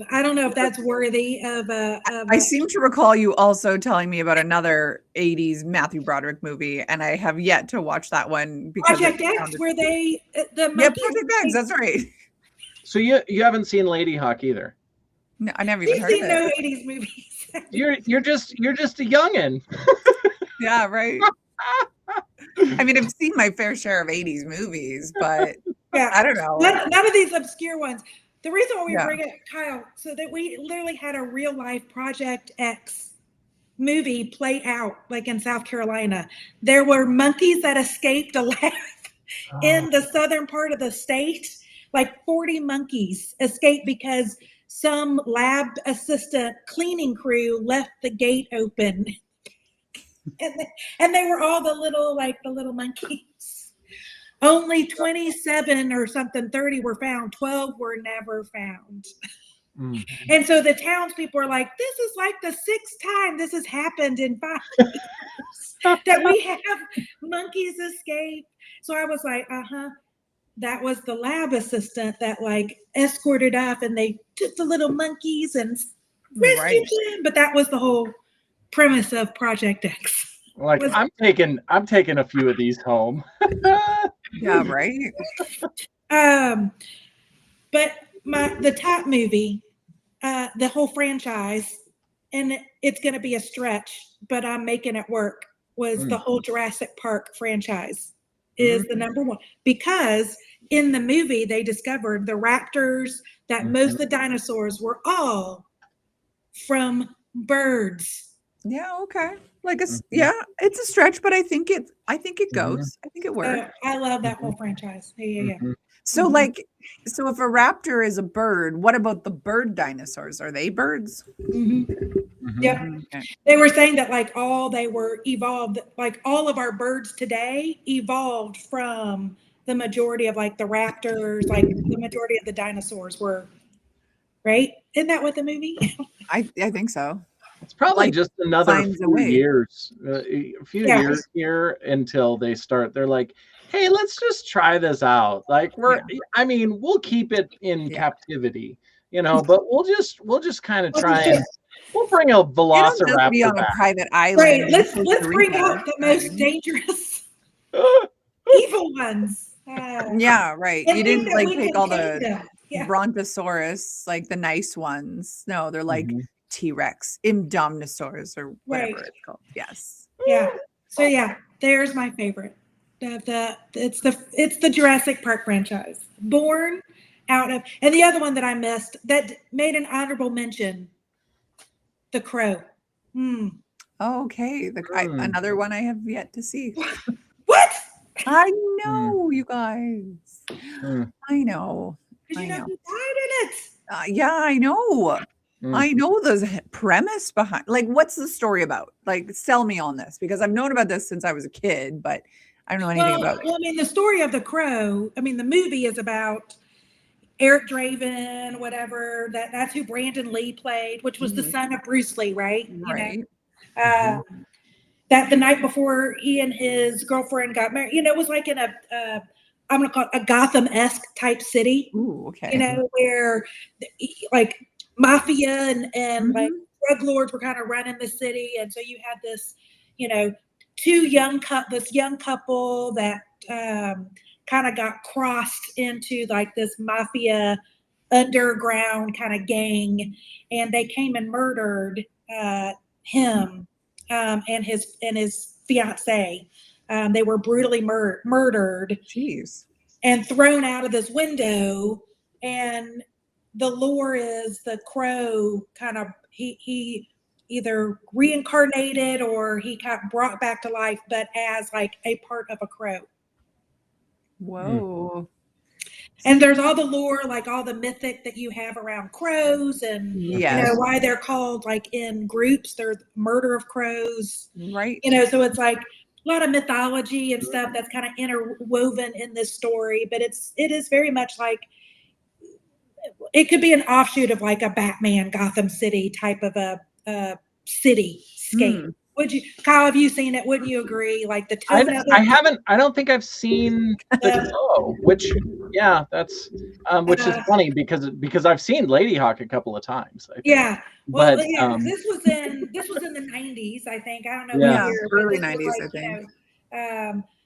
I don't know if that's worthy of I seem to recall you also telling me about another 80s Matthew Broderick movie, and I have yet to watch that one because Project X, where the Project X, that's right. So you haven't seen Lady Hawk either? No, I never even heard of it. No 80s movies. You're just a youngin'. Yeah, right. I mean, I've seen my fair share of 80s movies, but I don't know. None of these obscure ones. The reason why we bring it, Kyle, so that we literally had a real life Project X movie play out, like in South Carolina. There were monkeys that escaped a lab in the southern part of the state. Like 40 monkeys escaped because some lab assistant cleaning crew left the gate open. And they were all the little monkeys. Only 27 or something, 30 were found. 12 were never found. And so the townspeople are like, this is like the 6th time this has happened in 5 years that we have monkeys escape. So I was like, that was the lab assistant that like escorted up and they took the little monkeys and rescued them. But that was the whole premise of Project X. Like I'm taking a few of these home. Yeah, right. But the top movie, the whole franchise, and it's going to be a stretch, but I'm making it work. Was the whole Jurassic Park franchise is the number one because in the movie they discovered the raptors that most of the dinosaurs were all from birds. Yeah, okay. Like it's a stretch, but I think it goes. I think it works. I love that whole franchise. Yeah. So so if a raptor is a bird, what about the bird dinosaurs? Are they birds? Yeah. Okay. They were saying that like they were evolved, like all of our birds today evolved from the majority of like the raptors, like the majority of the dinosaurs were, right? Isn't that what the movie? I think so. It's probably just another few years, a few years here until they're like, hey, let's just try this out. Like we'll keep it in captivity, but we'll just kind of try and we'll bring a velociraptor be on back. A private island. Right. Let's bring out the most dangerous evil ones. Yeah, right. You didn't take all the brontosaurus, like the nice ones. No, they're like T-Rex, Indomnosaurus, or whatever it's called. Yes. Yeah. So there's my favorite. It's the Jurassic Park franchise. Born out of, and the other one that I missed that made an honorable mention, The Crow. Okay, another one I have yet to see. What? I know, you guys. I know. Because you know who died in it. Yeah, I know. I know the premise behind. Like, what's the story about? Like, sell me on this, because I've known about this since I was a kid, but I don't know anything about it. Well, I mean, the story of The Crow. I mean, the movie is about Eric Draven, whatever. That's who Brandon Lee played, which was the son of Bruce Lee, right? Right. You know, that the night before he and his girlfriend got married, you know, it was like in I'm gonna call it a Gotham-esque type city. Ooh, okay. You know, where like mafia and like drug lords were kind of running the city, and so you had this, you know, this young couple that kind of got crossed into like this mafia underground kind of gang, and they came and murdered him and his fiance. They were brutally murdered. Jeez. And thrown out of this window. And the lore is the crow kind of he either reincarnated or he got brought back to life, but as like a part of a crow. Whoa. And there's all the lore, like all the mythic that you have around crows, and you know why they're called like in groups. There's murder of crows, right? You know, so it's like a lot of mythology and stuff that's kind of interwoven in this story. But it is very much like it could be an offshoot of like a Batman Gotham City type of a cityscape. Would you, Kyle? Have you seen it? Wouldn't you agree? Like the tone of it? I haven't. I don't think I've seen The Crow, which that's which is funny because I've seen Ladyhawke a couple of times. I think. Yeah. Well, but, this was in the 90s, I think. I don't know. Yeah, early 90s, I think.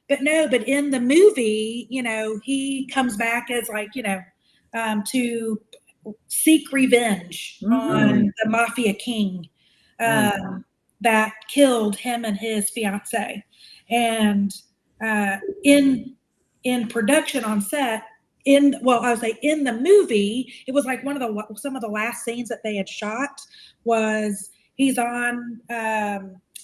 But in the movie, you know, he comes back as like, you know, to seek revenge on the mafia king that killed him and his fiance. And in production on set, in the movie, it was like some of the last scenes that they had shot was he's on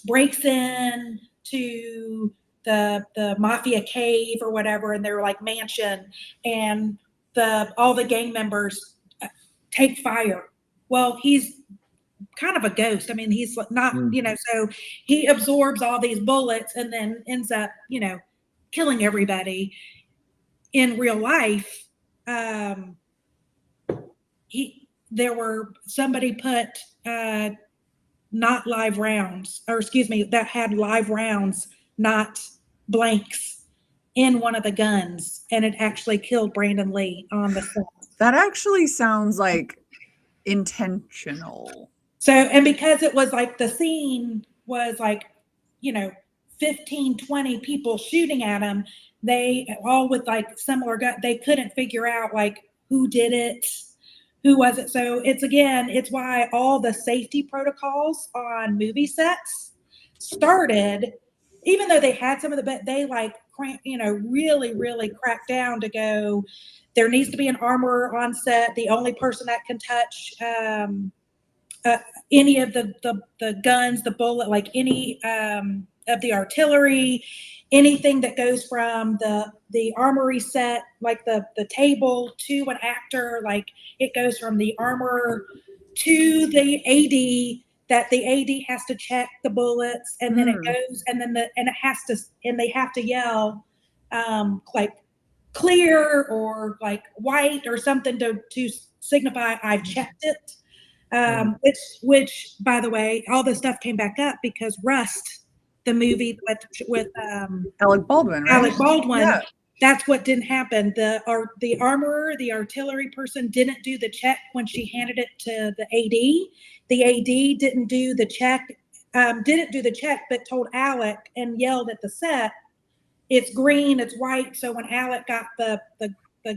breaks in to the mafia cave or whatever, and their like mansion, and all the gang members take fire. Well, he's kind of a ghost. I mean, he's not, you know, so he absorbs all these bullets and then ends up, you know, killing everybody. In real life, somebody put not live rounds, or excuse me, that had live rounds, not blanks, in one of the guns, and it actually killed Brandon Lee on the set. That actually sounds like intentional. So, and because it was like the scene was like, you know, 15, 20 people shooting at him, they all with like similar guns, they couldn't figure out like who did it, who was it. So it's why all the safety protocols on movie sets started, even though they had some of they like, you know, really, really cracked down to go, there needs to be an armorer on set. The only person that can touch any of the guns, the bullet, like any of the artillery, anything that goes from the armory set, like the table, to an actor, like it goes from the armorer to the AD, that the AD has to check the bullets, and then it goes, and then they have to yell like clear or like white or something to signify I've checked it. Which by the way, all this stuff came back up because Rust, the movie with Alec Baldwin, right? Alec Baldwin. Yeah. That's what didn't happen. The armorer, the artillery person, didn't do the check when she handed it to the AD. The AD didn't do the check, but told Alec and yelled at the set, "It's green, it's white." So when Alec got the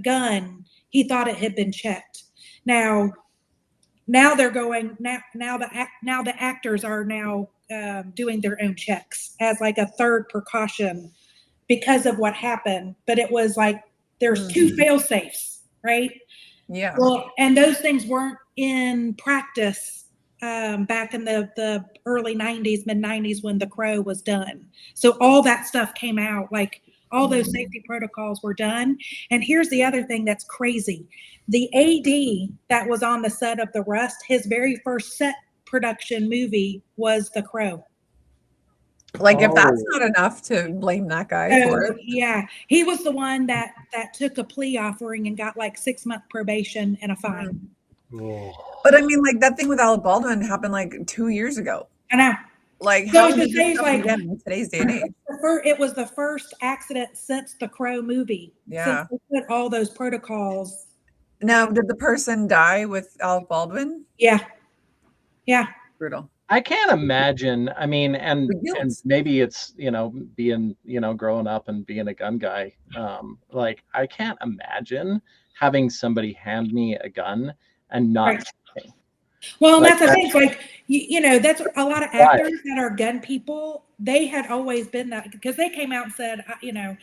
gun, he thought it had been checked. Now they're going. Now the actors are now doing their own checks as like a third precaution because of what happened. But it was like there's two fail safes, right? Yeah. Well, and those things weren't in practice back in the early 90s, mid 90s when The Crow was done. So all that stuff came out, like all those safety protocols were done. And here's the other thing that's crazy. The AD that was on the set of The Rust, his very first set production movie was The Crow. Like if that's not enough to blame that guy for it. Yeah, he was the one that took a plea offering and got like 6-month probation and a fine. But I mean, like that thing with Alec Baldwin happened like 2 years ago. I know. Like So how it's did just this things happen like again in today's day and age? it was the first accident since the Crow movie. Yeah. Since they put all those protocols. Now, did the person die with Alec Baldwin? Yeah. Yeah. Brutal. I can't imagine. I mean, and maybe it's, you know, being, you know, growing up and being a gun guy. Like I can't imagine having somebody hand me a gun and not. Right. Well, like, that's the thing. It's like, you know, that's a lot of actors that are gun people. They had always been that because they came out and said, you know,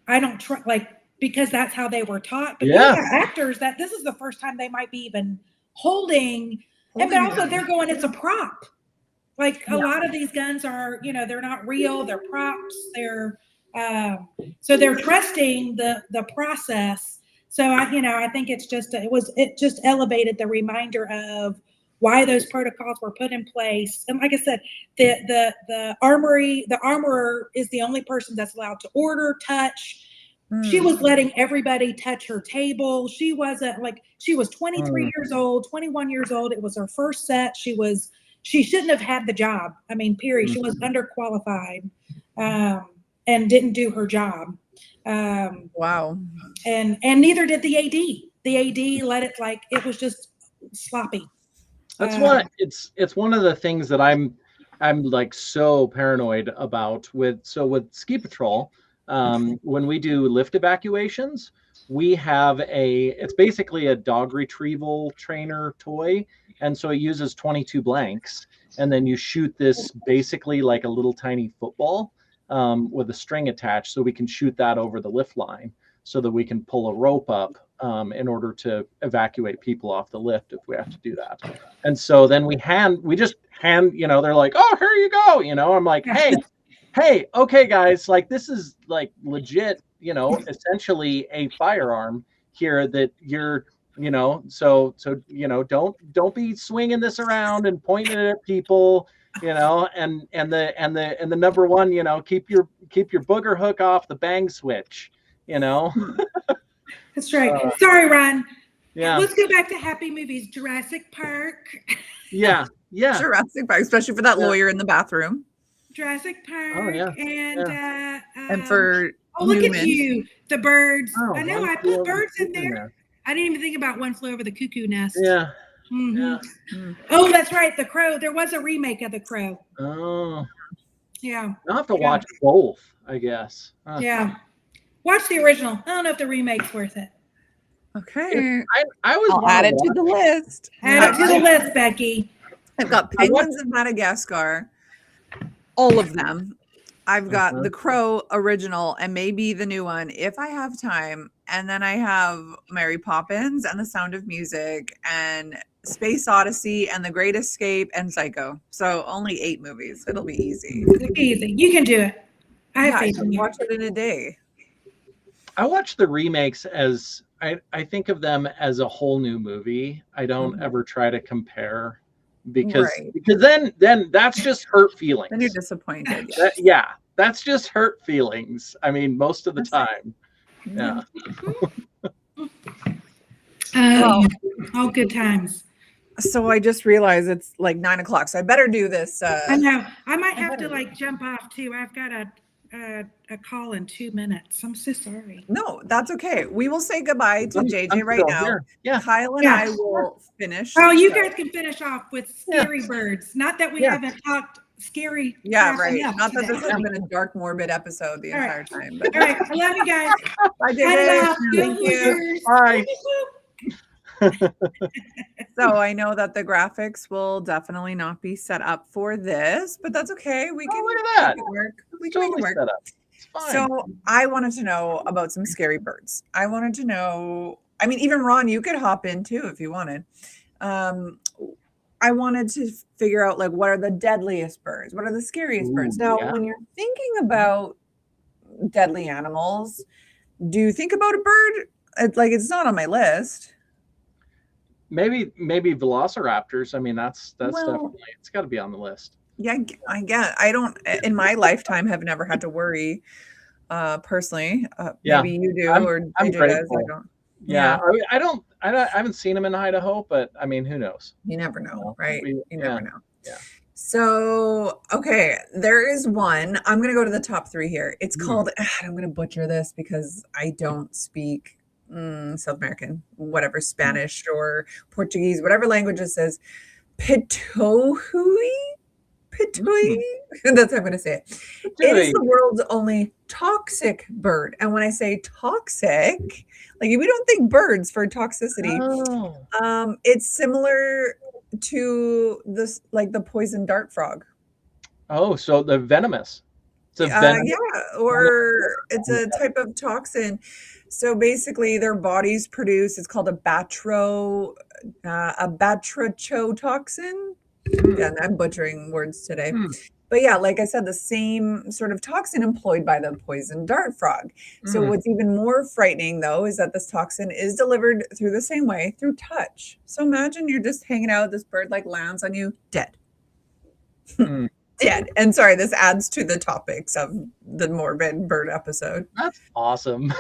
I don't trust, like, because that's how they were taught. But yeah, actors that this is the first time they might be even holding and but also they're going, it's a prop. Like a lot of these guns are, you know, they're not real, they're props. They're so they're trusting the process. So I think it's just it just elevated the reminder of why those protocols were put in place. And like I said, the armorer is the only person that's allowed to order, touch. She was letting everybody touch her table. She wasn't like, she was 23 years old, 21 years old. It was her first set. She shouldn't have had the job. I mean, period. She was underqualified and didn't do her job. Wow. And neither did the AD. The AD let it, like, it was just sloppy. That's what it's one of the things that I'm like so paranoid about with Ski Patrol. When we do lift evacuations, we have it's basically a dog retrieval trainer toy. And so it uses 22 blanks. And then you shoot this basically like a little tiny football with a string attached. So we can shoot that over the lift line so that we can pull a rope up in order to evacuate people off the lift if we have to do that. And so then we just hand, you know, they're like, oh, here you go. You know, I'm like, hey, okay, guys, like this is like legit, you know, essentially a firearm here that you're, you know, so you know, don't be swinging this around and pointing it at people, you know, and the number one, you know, keep your booger hook off the bang switch, you know. That's right. Sorry, Ron. Yeah. Let's go back to happy movies. Jurassic Park. Yeah. Jurassic Park, especially for that lawyer in the bathroom. Jurassic Park. Oh, yeah. And for look Newman. at you, the birds. Oh, I know I put birds in there. I didn't even think about One Flew Over the Cuckoo Nest. Yeah. Oh, that's right. The Crow. There was a remake of The Crow. Oh. Yeah. I'll have to watch both, I guess. Yeah. Watch the original. I don't know if the remake's worth it. Okay. I'll add it to the list. Add it to the list, Becky. I've got Penguins of Madagascar. All of them. I've got The Crow original and maybe the new one if I have time. And then I have Mary Poppins and The Sound of Music and Space Odyssey and The Great Escape and Psycho. So only 8 movies. It'll be easy. Easy. You can do it. I have faith in you. Watch it in a day. I watch the remakes as I think of them as a whole new movie. I don't ever try to compare because then that's just hurt feelings. Then you're disappointed. That's just hurt feelings. I mean, most of the time. Yeah. All good times. So I just realized it's like 9 o'clock. So I better do this. I know. I might have to like jump off too. I've got a call in 2 minutes. I'm so sorry. No, that's okay. We will say goodbye to JJ right now. Here. Yeah. Kyle and I will finish. Oh, you guys can finish off with Scary Birds. Not that we haven't talked scary. Yeah, right. Not that this has been a dark, morbid episode the entire time. But. All right. I love you guys. Bye, JJ. Thank you. Bye. So I know that the graphics will definitely not be set up for this, but that's okay. We can look at that. Make it work. We can make it work. It's fine. So I wanted to know about some scary birds. I wanted to know, I mean, even Ron, you could hop in too if you wanted. I I wanted to figure out like what are the deadliest birds? What are the scariest birds? Now, when you're thinking about deadly animals, do you think about a bird? Like it's not on my list. Maybe velociraptors. I mean, that's definitely, it's got to be on the list. Yeah, I get. I don't in my lifetime have never had to worry personally. Maybe you do, or JJ does. I don't. Yeah. I haven't seen them in Idaho, but I mean, who knows? You never know, right? You never know. Yeah. So, okay, there is one. I'm going to go to the top 3 here. It's called, I'm going to butcher this because I don't speak South American, whatever, Spanish or Portuguese, whatever language it says. Pitohui? That's how I'm going to say it. It is the world's only toxic bird. And when I say toxic, like we don't think birds for toxicity. It's similar to this, like the poison dart frog. Oh, so the venomous. Or it's a type of toxin. So basically their bodies produce, it's called a batrachotoxin. Yeah, I'm butchering words today. But yeah, like I said, the same sort of toxin employed by the poison dart frog. So what's even more frightening, though, is that this toxin is delivered through the same way, through touch. So imagine you're just hanging out, this bird like lands on you, dead. Dead. And sorry, this adds to the topics of the morbid bird episode. That's awesome.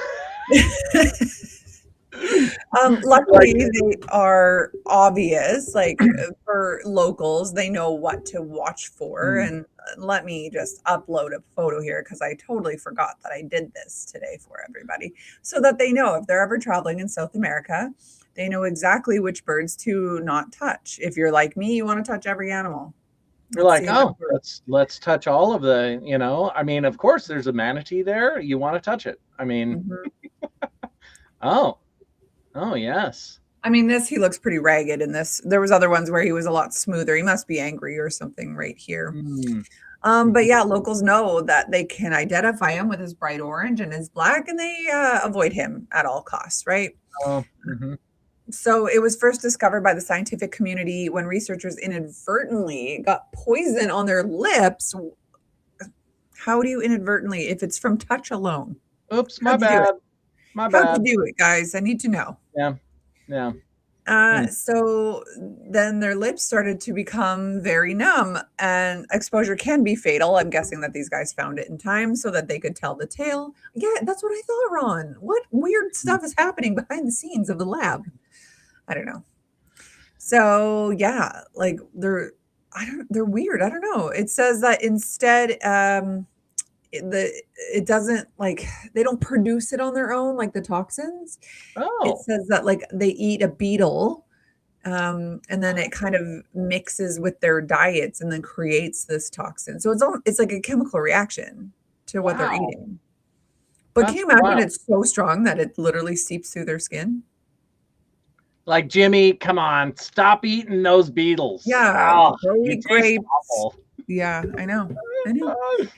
Luckily they are obvious, like for locals, they know what to watch for. And let me just upload a photo here because I totally forgot that I did this today for everybody, so that they know if they're ever traveling in South America, they know exactly which birds to not touch. If you're like me, you want to touch every animal. You're like, oh, let's touch all of the, I mean, of course there's a manatee there. You want to touch it. I mean, Oh, yes. I mean, he looks pretty ragged in this. There was other ones where he was a lot smoother. He must be angry or something right here. But yeah, locals know that they can identify him with his bright orange and his black, and they avoid him at all costs, right? So it was first discovered by the scientific community when researchers inadvertently got poison on their lips. How do you inadvertently, if it's from touch alone? Oops, my bad. My bad. How'd you do it, guys? I need to know. Yeah. So then their lips started to become very numb, and exposure can be fatal. I'm guessing that these guys found it in time so that they could tell the tale. Yeah, that's what I thought, Ron. What weird stuff is happening behind the scenes of the lab? I don't know. So yeah, like they're weird. I don't know. It says that instead, it doesn't, like, they don't produce it on their own, like the toxins. It says that like they eat a beetle, and then it kind of mixes with their diets and then creates this toxin. So it's like a chemical reaction to what they're eating. But can you imagine it's so strong that it literally seeps through their skin? Like, Jimmy, come on, stop eating those beetles. Yeah, you grapes. Yeah, I know. And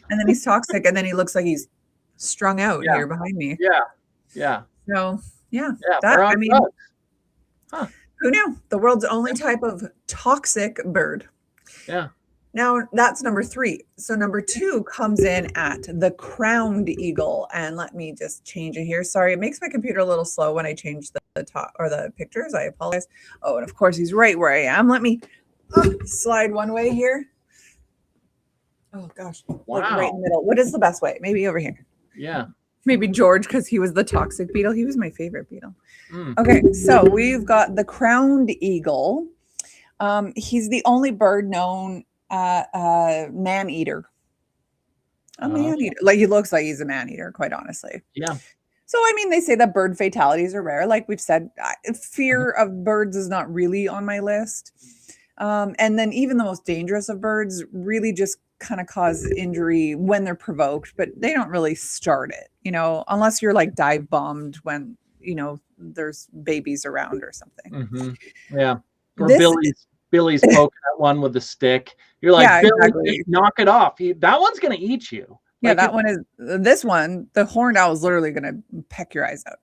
then he's toxic, and then he looks like he's strung out here behind me. Yeah. So I mean, who knew? The world's only type of toxic bird. Yeah. Now that's number 3. So number 2 comes in at the crowned eagle, and let me just change it here. Sorry, it makes my computer a little slow when I change the top or the pictures. I apologize. Oh, and of course he's right where I am. Let me slide one way here. Oh gosh. Like right in the middle. What is the best way? Maybe over here. Yeah. Maybe George, because he was the toxic beetle. He was my favorite beetle. Okay, so we've got the crowned eagle. He's the only bird known man-eater. A man-eater. Like, he looks like he's a man-eater, quite honestly. Yeah. So, I mean, they say that bird fatalities are rare. Like we've said, fear of birds is not really on my list. And then even the most dangerous of birds really just kind of cause injury when they're provoked, but they don't really start it, unless you're like dive bombed when, there's babies around or something. Yeah. Or Billy's poking at one with a stick. You're like, Billy, exactly. Knock it off. That one's going to eat you. Yeah, like this one, the horned owl is literally going to peck your eyes out.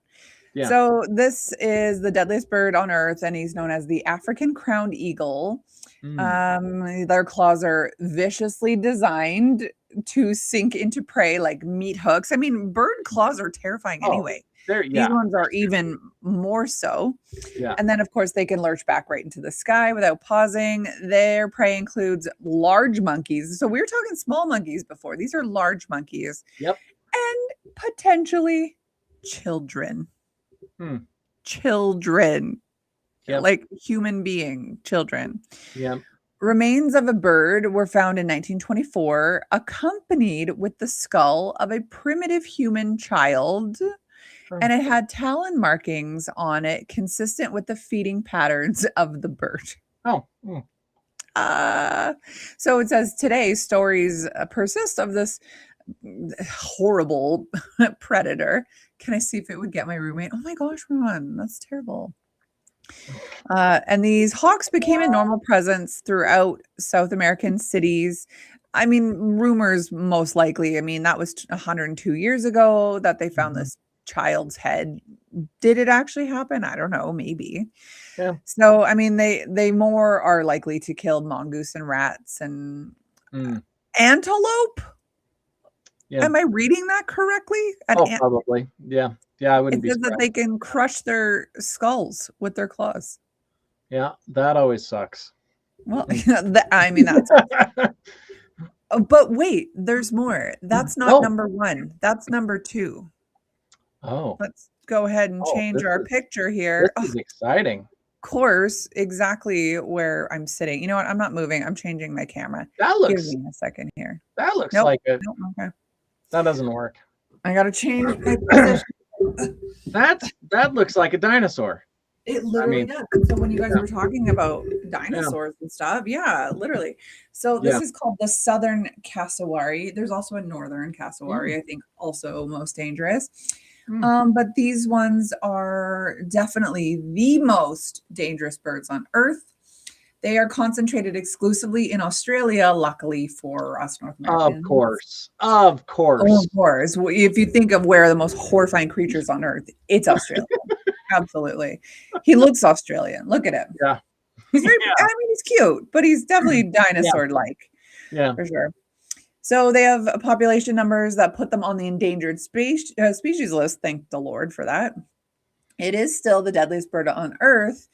Yeah. So this is the deadliest bird on Earth, and he's known as the African crowned eagle. Their claws are viciously designed to sink into prey like meat hooks. I mean, bird claws are terrifying anyway. These ones are even more so. Yeah. And then, of course, they can lurch back right into the sky without pausing. Their prey includes large monkeys. So we were talking small monkeys before. These are large monkeys. Yep. And potentially children. Children. Yep. Like human being children. Yeah. Remains of a bird were found in 1924, accompanied with the skull of a primitive human child. And it had talon markings on it consistent with the feeding patterns of the bird. So it says today stories persist of this horrible predator. Can I see if it would get my roommate? Oh my gosh, Ron, that's terrible. And these hawks became a normal presence throughout South American cities. I mean, rumors most likely. I mean, that was 102 years ago that they found this child's head. Did it actually happen? I don't know, maybe. Yeah. So I mean, they more are likely to kill mongoose and rats and antelope. Yeah. Am I reading that correctly? Probably. Yeah. I wouldn't be surprised. That they can crush their skulls with their claws. Yeah, that always sucks. Well, I mean, that's but wait, there's more. That's not number one. That's number two. Oh. Let's go ahead and change our picture here. This is exciting. Of course, exactly where I'm sitting. You know what? I'm not moving. I'm changing my camera. That looks. Give me a second here. That looks like it. Okay. That doesn't work. I got to change my position. That looks like a dinosaur. It literally does. So when you guys were talking about dinosaurs and stuff, literally. So this is called the southern cassowary. There's also a northern cassowary, I think also most dangerous. But these ones are definitely the most dangerous birds on Earth. They are concentrated exclusively in Australia, luckily for us North Americans. Of course. If you think of where the most horrifying creatures on Earth, it's Australia. Absolutely. He looks Australian. Look at him. Yeah. He's very, I mean, he's cute, but he's definitely dinosaur-like. Yeah. For sure. So they have population numbers that put them on the endangered species list. Thank the Lord for that. It is still the deadliest bird on Earth.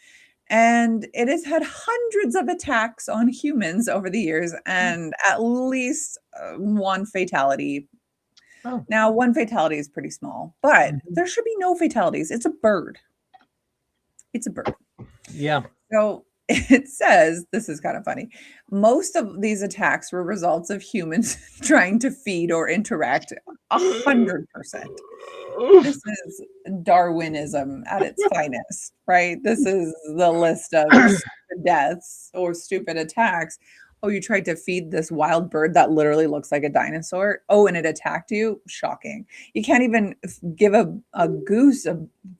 And it has had hundreds of attacks on humans over the years and at least one fatality. Now, one fatality is pretty small, but there should be no fatalities. It's a bird. It's a bird. Yeah. So it says, this is kind of funny, most of these attacks were results of humans trying to feed or interact 100%. This is Darwinism at its finest, right? This is the list of deaths or stupid attacks. Oh, you tried to feed this wild bird that literally looks like a dinosaur. Oh, and it attacked you. Shocking. You can't even give a goose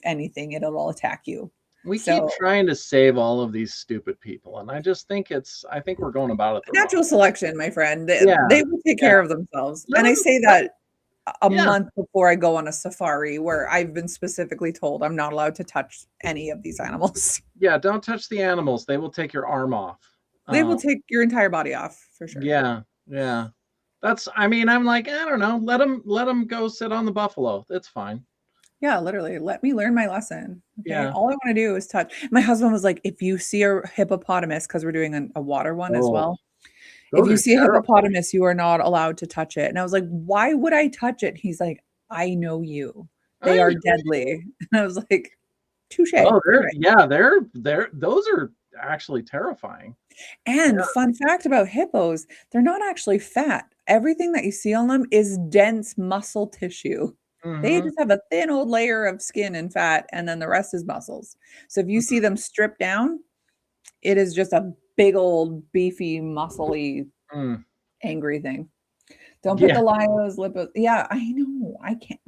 anything. It'll attack you. We keep trying to save all of these stupid people. And I just think I think we're going about it the natural wrong selection, my friend. They will take care of themselves. And I say that a month before I go on a safari where I've been specifically told I'm not allowed to touch any of these animals. Yeah, don't touch the animals. They will take your arm off. They will take your entire body off for sure. Yeah. I'm like, I don't know. Let them go sit on the buffalo. That's fine. Yeah, literally. Let me learn my lesson. Okay? Yeah. All I want to do is touch. My husband was like, if you see a hippopotamus, because we're doing a water one as well. If you see a hippopotamus, you are not allowed to touch it. And I was like, why would I touch it? He's like, I know you. They are deadly. And I was like, touche. Oh, those are actually terrifying. And fun fact about hippos, they're not actually fat. Everything that you see on them is dense muscle tissue. They just have a thin old layer of skin and fat, and then the rest is muscles. So if you see them stripped down, it is just a big old beefy, muscly, angry thing. Don't put the Lios, Lipos. Yeah, I know. I can't.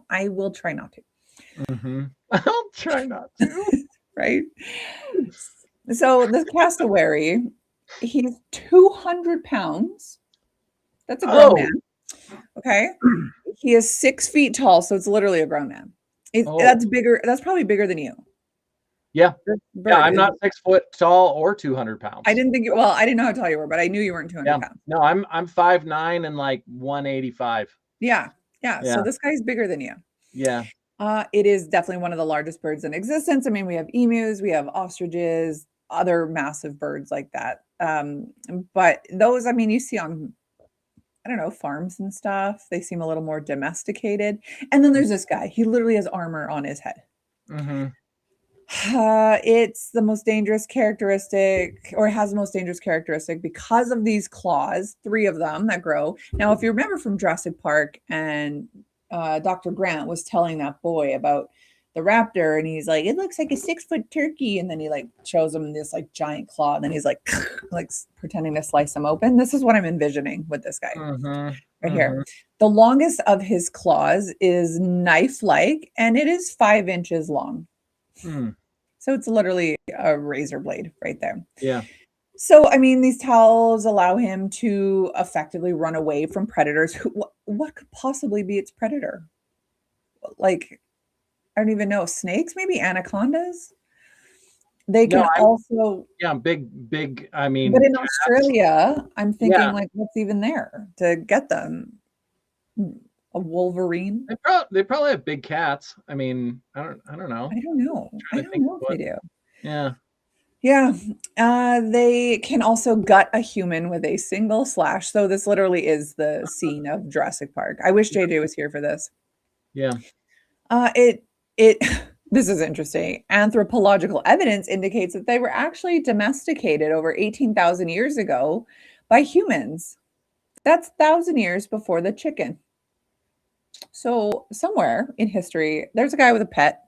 I will try not to. I'll try not to. Right? So the cassowary, he's 200 pounds. That's a grown man. Okay. He is 6 feet tall, so it's literally a grown man. That's bigger. That's probably bigger than you. Yeah. Yeah, I'm not 6 foot tall or 200 pounds. I didn't think well, I didn't know how tall you were, but I knew you weren't 200 pounds. No, I'm 5'9" and like 185. Yeah. So this guy's bigger than you. Yeah. It is definitely one of the largest birds in existence. I mean, we have emus, we have ostriches, other massive birds like that. But those, I mean, you see on, I don't know, farms and stuff. They seem a little more domesticated. And then there's this guy. He literally has armor on his head. It's the most dangerous characteristic, or has the most dangerous characteristic because of these claws, 3 of them that grow. Now, if you remember from Jurassic Park, and Dr. Grant was telling that boy about the raptor, and he's like, it looks like a 6-foot turkey, and then he like shows him this like giant claw, and then he's like like pretending to slice him open. This is what I'm envisioning with this guy right here. The longest of his claws is knife-like, and it is 5 inches long. So it's literally a razor blade right there. Yeah. So, I mean, these talons allow him to effectively run away from predators. What could possibly be its predator? Like, I don't even know. Snakes, maybe anacondas. They can also. Yeah, big. I mean, but in Australia, I'm thinking like, what's even there to get them? A wolverine? They probably have big cats. I mean, I don't know. I don't know if they do. Yeah. Yeah. They can also gut a human with a single slash. So this literally is the scene of Jurassic Park. I wish JJ was here for this. Yeah. This is interesting. Anthropological evidence indicates that they were actually domesticated over 18,000 years ago by humans. That's 1,000 years before the chicken. So somewhere in history, there's a guy with a pet.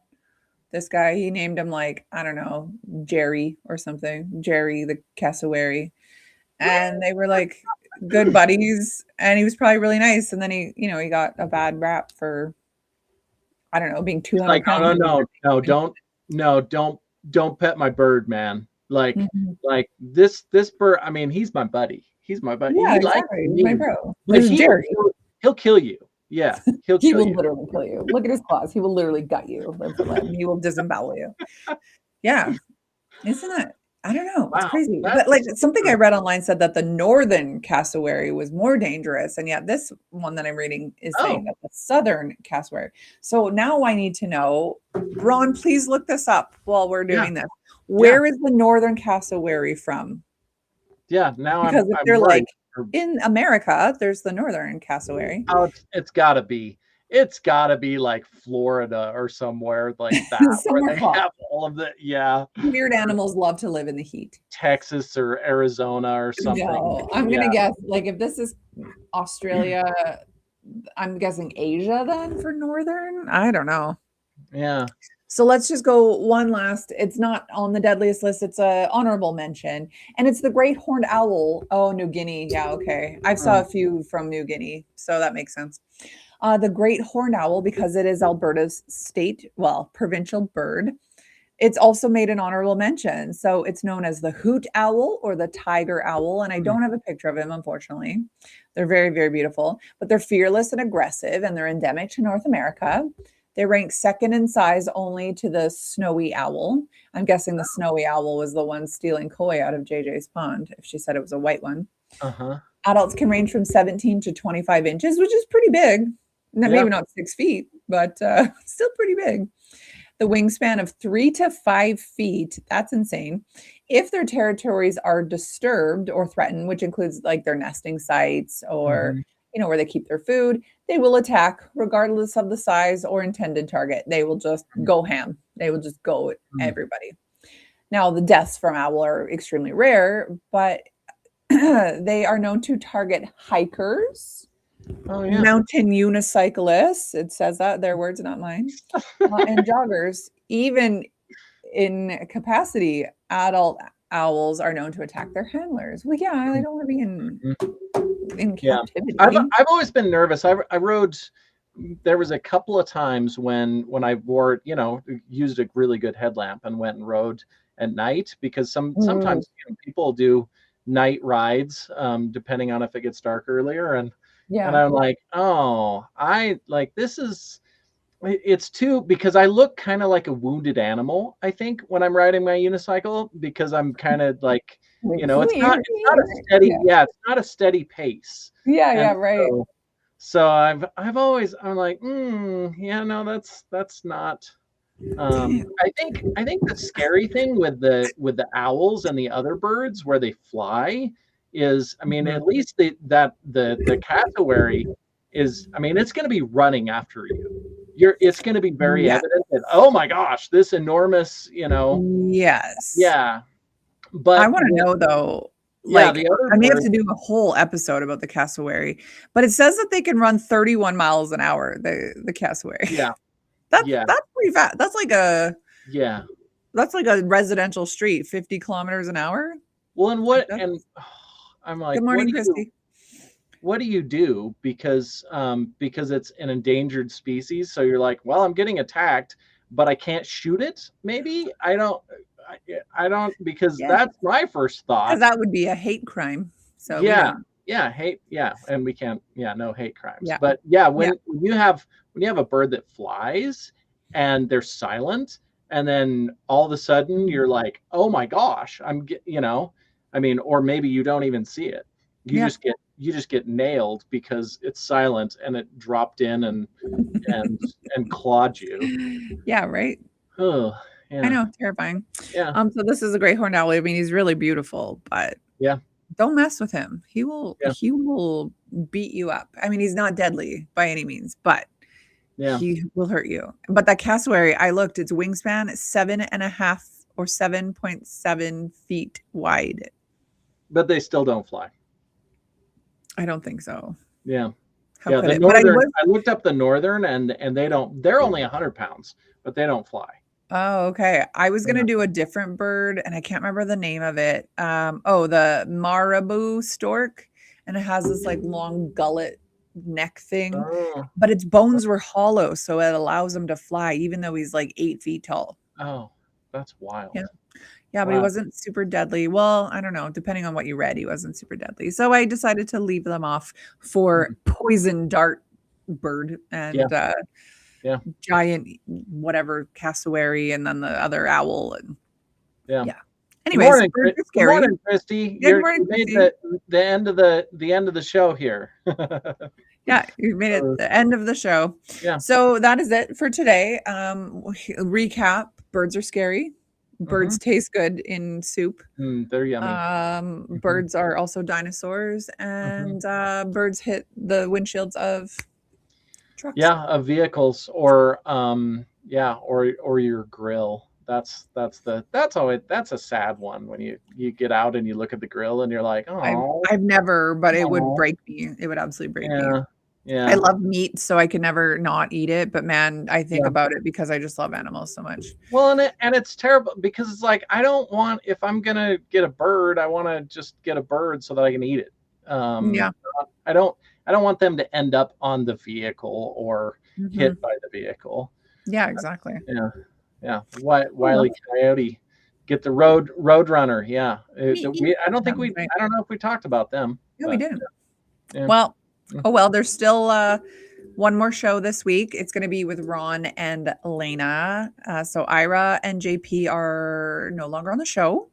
This guy, he named him like, I don't know, Jerry or something. Jerry the cassowary. And they were like good buddies. And he was probably really nice. And then he got a bad rap for, I don't know, being 200 pounds. Don't pet my bird, man. Like this bird, I mean, he's my buddy. He's my buddy. Yeah, exactly. He's my bro. Like Jerry. He'll kill you. Yeah, he will literally kill you. Look at his claws. He will literally gut you. He will disembowel you. Yeah. Isn't it? I don't know. It's crazy. But like something I read online said that the northern cassowary was more dangerous. And yet this one that I'm reading is saying that the southern cassowary. So now I need to know, Ron, please look this up while we're doing this. Where is the northern cassowary from? Yeah, now because if they're like in America, there's the northern cassowary. Oh, it's gotta be like Florida or somewhere like that where they have all of the weird animals love to live in the heat. Texas or Arizona or something. No, I'm gonna guess like if this is Australia, I'm guessing Asia then for northern. I don't know. Yeah. So let's just go one last. It's not on the deadliest list. It's a honorable mention, and it's the great horned owl. Oh, New Guinea. Yeah, okay. I saw a few from New Guinea, so that makes sense. The great horned owl, because it is Alberta's provincial bird. It's also made an honorable mention. So it's known as the hoot owl or the tiger owl, and I don't have a picture of him, unfortunately. They're very, very beautiful, but they're fearless and aggressive, and they're endemic to North America. They rank second in size only to the snowy owl. I'm guessing the snowy owl was the one stealing koi out of JJ's pond, if she said it was a white one. Adults can range from 17 to 25 inches, which is pretty big. Maybe not 6 feet, but still pretty big. The wingspan of 3 to 5 feet. That's insane. If their territories are disturbed or threatened, which includes like their nesting sites or where they keep their food, they will attack regardless of the size or intended target. They will just go ham. They will just go at everybody. Now, the deaths from owl are extremely rare, but they are known to target hikers, mountain unicyclists. It says that, their words, not mine, and joggers. Even in capacity, adult owls are known to attack their handlers. Well, yeah, they don't want to be in captivity. I've always been nervous. I rode. There was a couple of times when I wore, used a really good headlamp and went and rode at night, because sometimes people do night rides depending on if it gets dark earlier, and I'm like, this is It's too, because I look kind of like a wounded animal, I think, when I'm riding my unicycle, because I'm kind of like, it's not a steady, it's not a steady pace. Yeah, right. So I'm like, yeah, no, that's not. I think the scary thing with the owls and the other birds where they fly is, I mean, at least the cassowary is, I mean, it's going to be running after you. It's going to be very evident that, oh my gosh, this enormous, Yes. Yeah. But I want to know though, like, I may have to do a whole episode about the cassowary, but it says that they can run 31 miles an hour, the cassowary. Yeah. That's pretty fast. That's like a residential street, 50 kilometers an hour. Well, and I'm like, good morning, Christy. What do you do? Because it's an endangered species. So you're like, well, I'm getting attacked, but I can't shoot it. Maybe I don't, because that's my first thought. Because that would be a hate crime. So hate. Yeah. And we can't, no hate crimes. Yeah. But when you have a bird that flies and they're silent, and then all of a sudden you're like, oh my gosh, I mean, or maybe you don't even see it. You just get nailed because it's silent and it dropped in and clawed you. Yeah, right. Oh, yeah. I know, terrifying. Yeah. So this is a great horned owl. I mean, he's really beautiful, but don't mess with him. He will beat you up. I mean, he's not deadly by any means, but he will hurt you. But that cassowary, I looked, its wingspan is 7.5 or 7.7 feet wide. But they still don't fly. I don't think so. Yeah. The northern, I looked up the northern and they're only 100 pounds, but they don't fly. Oh, okay. I was going to do a different bird and I can't remember the name of it. The marabou stork. And it has this like long gullet neck thing, but its bones were hollow. So it allows him to fly, even though he's like 8 feet tall. Oh, that's wild. Yeah, but he wasn't super deadly. Well, I don't know. Depending on what you read, he wasn't super deadly. So I decided to leave them off for poison dart bird and giant whatever cassowary, and then the other owl. And anyways, good morning, Christy. You made the end of the show here. Yeah, you made it the end of the show. Yeah. So that is it for today. Recap: birds are scary. Birds taste good in soup. They're yummy. Birds are also dinosaurs, and birds hit the windshields of trucks. Yeah, of vehicles, or your grill. That's a sad one when you get out and you look at the grill and you're like, oh. I've never, but it would break me. It would absolutely break me. Yeah. I love meat, so I could never not eat it. But man, I think about it because I just love animals so much. Well, and it's terrible because it's like, I don't want, if I'm gonna get a bird, I want to just get a bird so that I can eat it. I don't want them to end up on the vehicle or hit by the vehicle. Yeah, exactly. Yeah. Wile E. Coyote, get the Roadrunner. Yeah. I don't know if we talked about them. No, we didn't. Yeah. Well, there's still one more show this week. It's going to be with Ron and Lena. So Ira and JP are no longer on the show,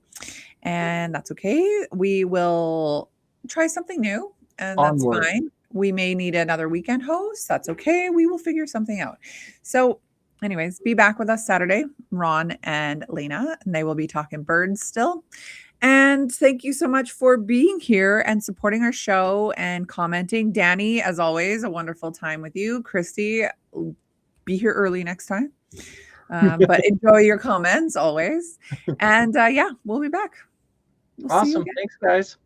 and that's okay. We will try something new, and that's fine. We may need another weekend host. That's okay. We will figure something out. So anyways, be back with us Saturday, Ron and Lena, and they will be talking birds still. And thank you so much for being here and supporting our show and commenting. Danny, as always, a wonderful time with you. Christy, be here early next time. But enjoy your comments always. And we'll be back. Awesome. Thanks, guys.